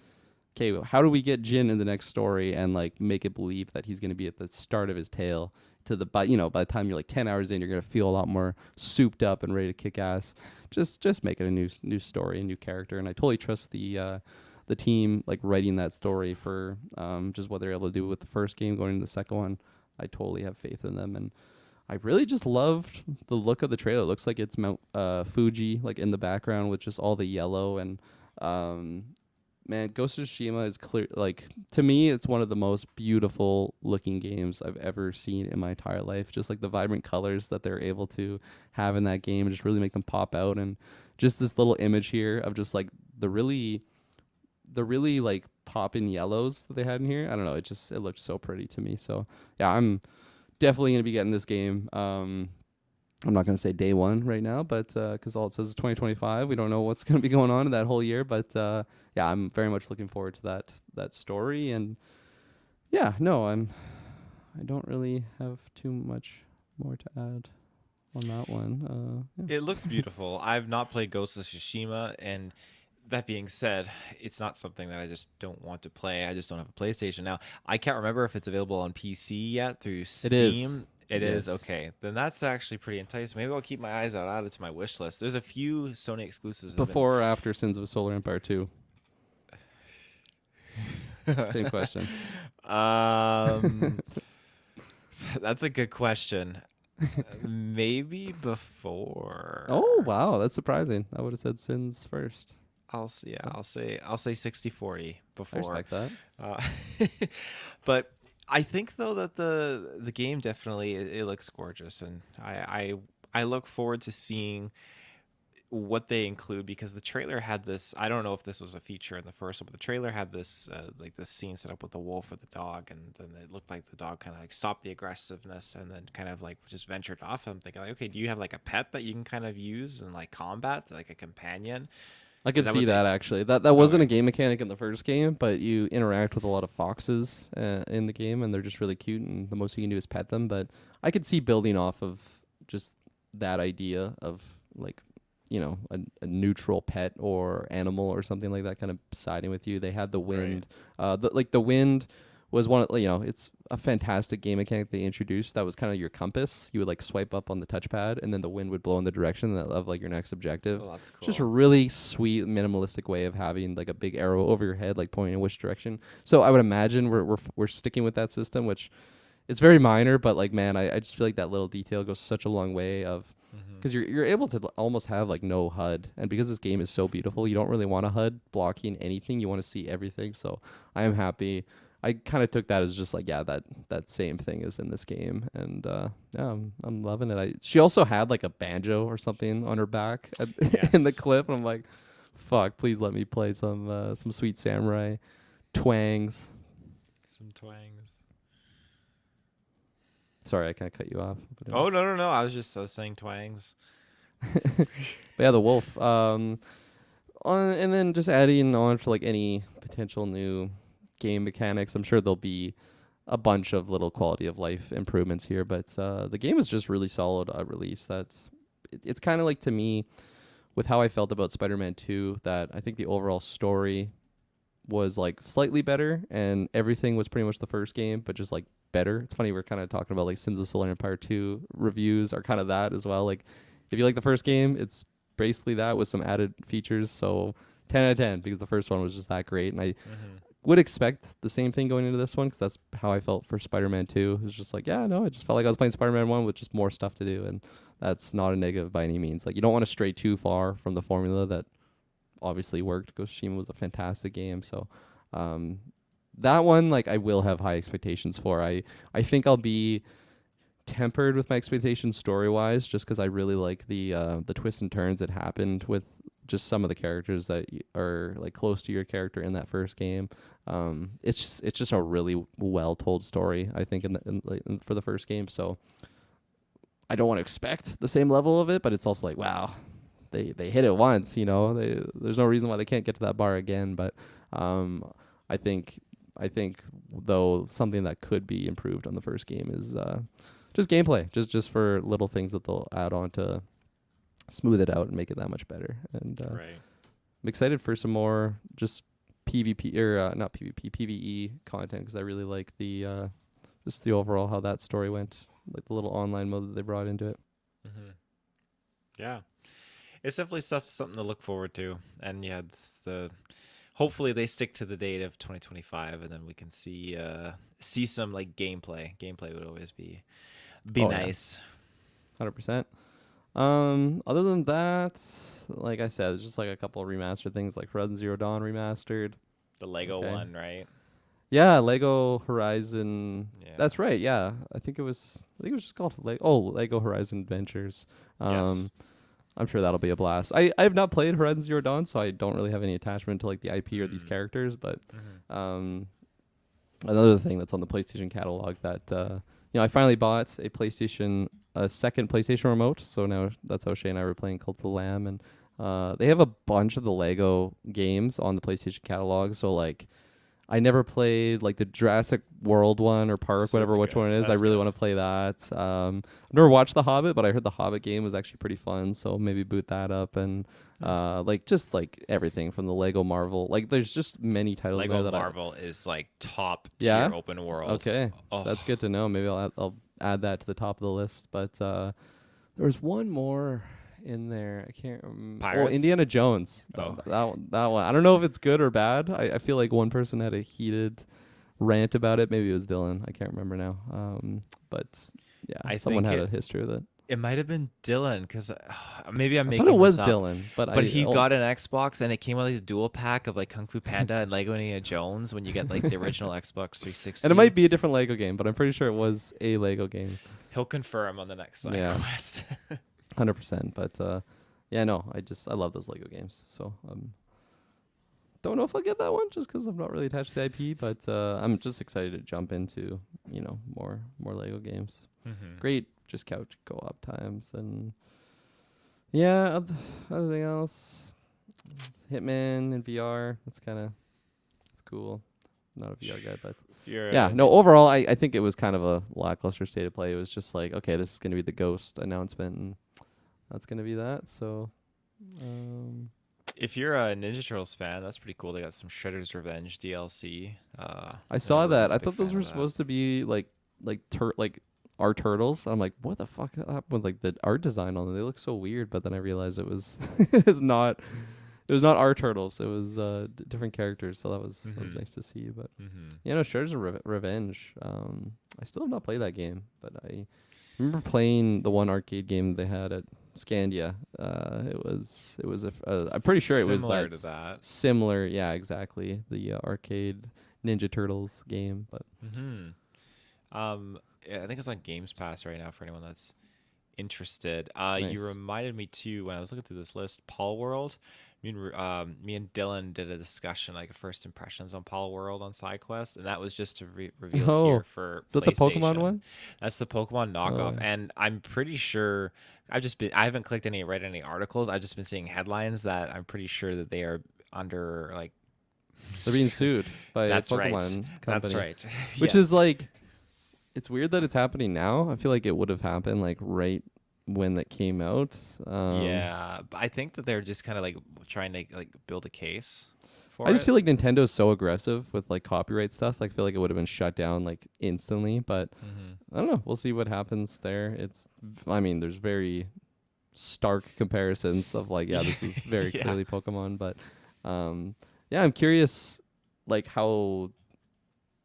okay, how do we get Jin in the next story and like make it believe that he's gonna be at the start of his tale to the by the time you're like 10 hours in, you're gonna feel a lot more souped up and ready to kick ass. Just make it a new story, a new character, and I totally trust the team like writing that story for just what they're able to do with the first game going into the second one. I totally have faith in them, and I really just loved the look of the trailer. It looks like it's Mount Fuji like in the background with just all the yellow, and man, Ghost of Tsushima is clear. Like, to me, it's one of the most beautiful looking games I've ever seen in my entire life. Just like the vibrant colors that they're able to have in that game, just really make them pop out. And just this little image here of just like the really like popping yellows that they had in here. I don't know. It looked so pretty to me. So yeah, I'm definitely gonna be getting this game. I'm not going to say day one right now, but because all it says is 2025. We don't know what's going to be going on in that whole year. But yeah, I'm very much looking forward to that story. And yeah, no, I don't really have too much more to add on that one. Yeah. It looks beautiful. I've not played Ghost of Tsushima, and that being said, it's not something that I just don't want to play. I just don't have a PlayStation now. I can't remember if it's available on PC yet through Steam. It is. It is? Okay. Then that's actually pretty enticing. Maybe I'll keep my eyes out, add it to my wish list. There's a few Sony exclusives. Before or after Sins of a Solar Empire 2? Same question. That's a good question. Maybe before. Oh, wow. That's surprising. I would have said Sins first. I'll say 60-40 before. I respect that. But I think though that the game definitely it looks gorgeous, and I look forward to seeing what they include, because the trailer had this. I don't know if this was a feature in the first one, but the trailer had this like this scene set up with the wolf or the dog, and then it looked like the dog kind of like stopped the aggressiveness and then kind of like just ventured off. I'm thinking like, okay, do you have like a pet that you can kind of use in like combat, like a companion? I could see that actually. That wasn't a game mechanic in the first game, but you interact with a lot of foxes in the game, and they're just really cute, and the most you can do is pet them. But I could see building off of just that idea of like, a neutral pet or animal or something like that kind of siding with you. They had the wind. Right. The wind was one of, it's a fantastic game mechanic they introduced. That was kind of your compass. You would like swipe up on the touchpad, and then the wind would blow in the direction of like your next objective. Oh, that's cool. Just a really sweet minimalistic way of having like a big arrow over your head, like pointing in which direction. So I would imagine we're sticking with that system, which it's very minor, but like, man, I just feel like that little detail goes such a long way of, because you're able to almost have like no HUD, and because this game is so beautiful, you don't really want a HUD blocking anything. You want to see everything. So I am happy. I kind of took that as just like, yeah, that same thing is in this game, and yeah, I'm loving it. She also had like a banjo or something on her back in the clip, and I'm like, fuck, please let me play some Sweet Samurai twangs. Some twangs. Sorry, I kind of cut you off. Oh, no. I was saying twangs. But yeah, the wolf. And then just adding on to like any potential new game mechanics. I'm sure there'll be a bunch of little quality of life improvements here, but the game is just really solid release. It's kind of like, to me, with how I felt about Spider-Man 2, that I think the overall story was like slightly better, and everything was pretty much the first game, but just like better. It's funny, we're kind of talking about like Sins of Solar Empire 2 reviews are kind of that as well. Like, if you like the first game, it's basically that with some added features. So 10 out of 10, because the first one was just that great, and I would expect the same thing going into this one, because that's how I felt for Spider-Man 2. It was just like, yeah, no, I just felt like I was playing Spider-Man 1 with just more stuff to do, and that's not a negative by any means. Like, you don't want to stray too far from the formula that obviously worked. Ghost of Tsushima was a fantastic game, so that one, like, I will have high expectations for. I think I'll be tempered with my expectations story-wise, just because I really like the twists and turns that happened with just some of the characters that are like close to your character in that first game. It's just a really well told story, I think, for the first game. So I don't want to expect the same level of it, but it's also like, wow, they hit it once, there's no reason why they can't get to that bar again. But I think though something that could be improved on the first game is just gameplay, just for little things that they'll add on to smooth it out and make it that much better. And right. I'm excited for some more just PvP or not PvP, PvE content, because I really like the just the overall how that story went, like the little online mode that they brought into it. Yeah, it's definitely something to look forward to. And yeah, hopefully they stick to the date of 2025, and then we can see some like gameplay. Gameplay would always be nice. 100%. Other than that, like I said, it's just like a couple of remastered things, like Horizon Zero Dawn remastered. The Lego one, right? Yeah, Lego Horizon. Yeah. That's right. Yeah, I think it was just called Lego Horizon Adventures. Yes. I'm sure that'll be a blast. I have not played Horizon Zero Dawn, so I don't really have any attachment to like the IP or these characters. But another thing that's on the PlayStation catalog that I finally bought a second PlayStation remote. So now that's how Shay and I were playing Cult of the Lamb, and they have a bunch of the Lego games on the PlayStation catalog. So like, I never played like the Jurassic World one or Park, whatever which one it is. I really want to play that. I've never watched The Hobbit, but I heard the Hobbit game was actually pretty fun, so maybe boot that up. And like just like everything from the Lego Marvel. Like there's just many titles Lego there that Marvel is like top tier open world. Okay, that's good to know. Maybe I'll add that to the top of the list. But there was one more in there. I can't remember. Pirates? Oh, Indiana Jones. Oh. That one. I don't know if it's good or bad. I feel like one person had a heated rant about it. Maybe it was Dylan. I can't remember now. But yeah, someone had a history with it. It might have been Dylan, because maybe I'm I making thought it was this up. Dylan, but he got an Xbox, and it came with like a dual pack of like Kung Fu Panda and Lego Indiana Jones when you get like the original Xbox 360. And it might be a different Lego game, but I'm pretty sure it was a Lego game. He'll confirm on the next Sidequest. 100%. But yeah, no, I love those Lego games. So don't know if I'll get that one just because I'm not really attached to the IP, but I'm just excited to jump into more Lego games. Great, just couch co-op times, and yeah, anything else? Hitman in VR. It's cool. Not a VR guy, but yeah. No, overall, I think it was kind of a lackluster state of play. It was just like, okay, this is going to be the Ghost announcement, and that's going to be that. So If you're a Ninja Turtles fan, that's pretty cool. They got some Shredder's Revenge DLC. I saw that. I thought those were supposed to be like our turtles. I'm like, what the fuck happened with like the art design on them? They look so weird. But then I realized it was it was not our turtles. It was different characters. So that was nice to see. But Shredder's Revenge. I still have not played that game, but I remember playing the one arcade game they had at Scandia. I'm pretty sure it was similar to that. Similar, yeah, exactly. The arcade Ninja Turtles game, but yeah, I think it's on Games Pass right now for anyone that's interested. Nice. You reminded me too when I was looking through this list, Paul World. Me and Dylan did a discussion, like first impressions on Paul World on Sidequest, and that was just to reveal here for PlayStation. Is that the Pokemon one? That's the Pokemon knockoff, and I'm pretty sure I haven't read any articles. I've just been seeing headlines that I'm pretty sure that they are under like they're being sued by That's Pokemon right. company. That's right. Which is like, it's weird that it's happening now. I feel like it would have happened like right when that came out. Yeah, but I think that they're just kind of like trying to like build a case for I just feel like Nintendo's so aggressive with like copyright stuff. Like, I feel like it would have been shut down like instantly, but I don't know. We'll see what happens there. There's very stark comparisons of like, yeah, this is very clearly Pokemon, but yeah, I'm curious like how,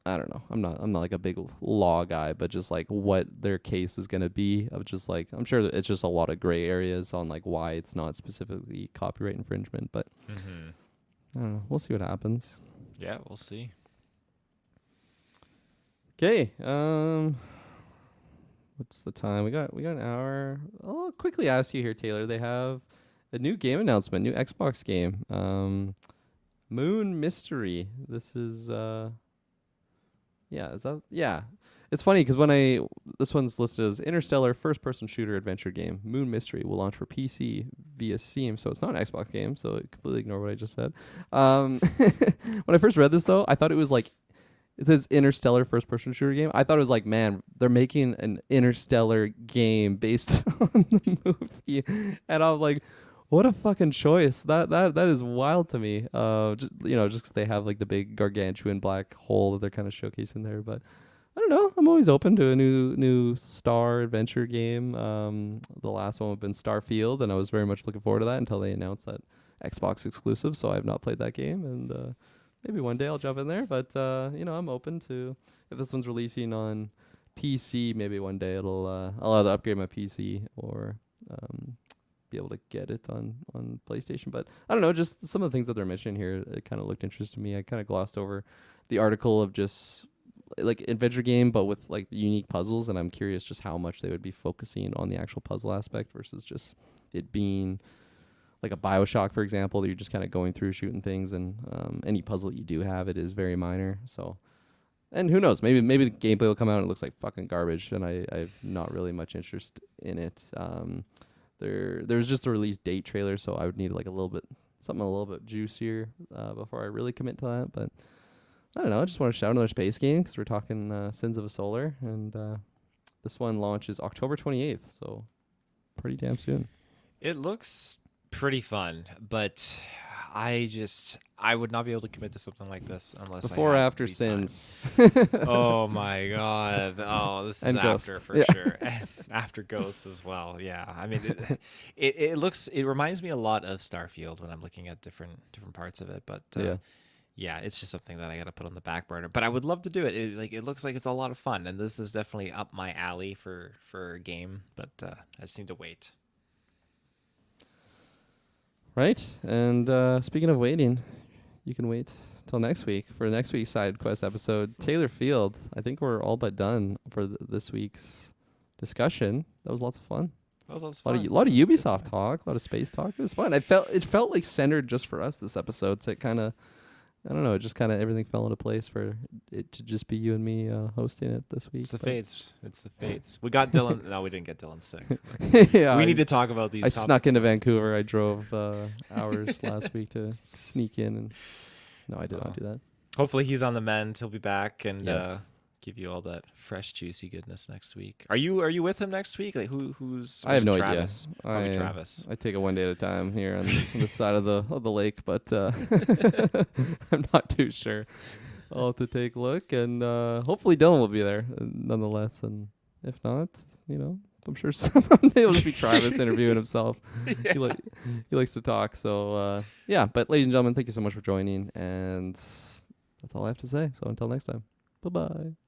I don't know. I'm not like a big law guy, but just like what their case is going to be of just like, I'm sure that it's just a lot of gray areas on like why it's not specifically copyright infringement, but I don't know. We'll see what happens. Yeah, we'll see. Okay. What's the time? We got an hour. I'll quickly ask you here, Taylor. They have a new game announcement, new Xbox game. Moon Mystery. This is it's funny because this one's listed as interstellar first-person shooter adventure game. Moon Mystery will launch for PC via Steam, so it's not an Xbox game. So completely ignore what I just said. When I first read this, though, I thought it was like it says interstellar first-person shooter game. I thought it was like, man, they're making an interstellar game based on the movie, and I'm like, what a fucking choice. That is wild to me. Just 'cause they have like the big gargantuan black hole that they're kind of showcasing there. But I don't know. I'm always open to a new Star adventure game. The last one would have been Starfield, and I was very much looking forward to that until they announced that Xbox exclusive. So I have not played that game, and maybe one day I'll jump in there. But I'm open to, if this one's releasing on PC, maybe one day I'll either upgrade my PC or be able to get it on PlayStation. But I don't know, just some of the things that they're mentioning here, it kind of looked interesting to me. I kind of glossed over the article of just like adventure game but with like unique puzzles, and I'm curious just how much they would be focusing on the actual puzzle aspect versus just it being like a BioShock, for example, that you're just kind of going through shooting things, and any puzzle that you do have, it is very minor. So, and who knows, maybe the gameplay will come out and it looks like fucking garbage, and I've not really much interest in it. There's just a release date trailer, so I would need like something a little bit juicier before I really commit to that. But I don't know. I just want to shout another space game because we're talking Sins of a Solar, and this one launches October 28th, so pretty damn soon. It looks pretty fun, but I would not be able to commit to something like this unless before or after Sins. Oh my god! Oh, this is and after Ghost. for sure. And after Ghosts as well. Yeah, I mean, it reminds me a lot of Starfield when I'm looking at different parts of it. But yeah, it's just something that I got to put on the back burner. But I would love to do it. It looks like it's a lot of fun, and this is definitely up my alley for a game. But I just need to wait. Right, and speaking of waiting, you can wait till next week for next week's Sidequest episode. Taylor Field, I think we're all but done for this week's discussion. That was lots of fun. That was lots of fun. A lot of Ubisoft talk, a lot of space talk. It was fun. It felt like centered just for us this episode. So it kind of, I don't know, it just kind of everything fell into place for it to just be you and me hosting it this week. It's the fates. We got Dylan. No, we didn't get Dylan sick. Yeah, we need to talk about these. I snuck into Vancouver. I drove hours last week to sneak in, and no, I did not do that. Hopefully he's on the mend. He'll be back and give you all that fresh, juicy goodness next week. Are you with him next week? Like who's? I have no Travis? idea. Probably Travis. I take it one day at a time here on the side of the lake, but I'm not too sure. I'll have to take a look, and hopefully Dylan will be there nonetheless. And if not, I'm sure someone it'll just be Travis interviewing himself. Yeah. He likes to talk. So yeah. But ladies and gentlemen, thank you so much for joining, and that's all I have to say. So until next time, bye bye.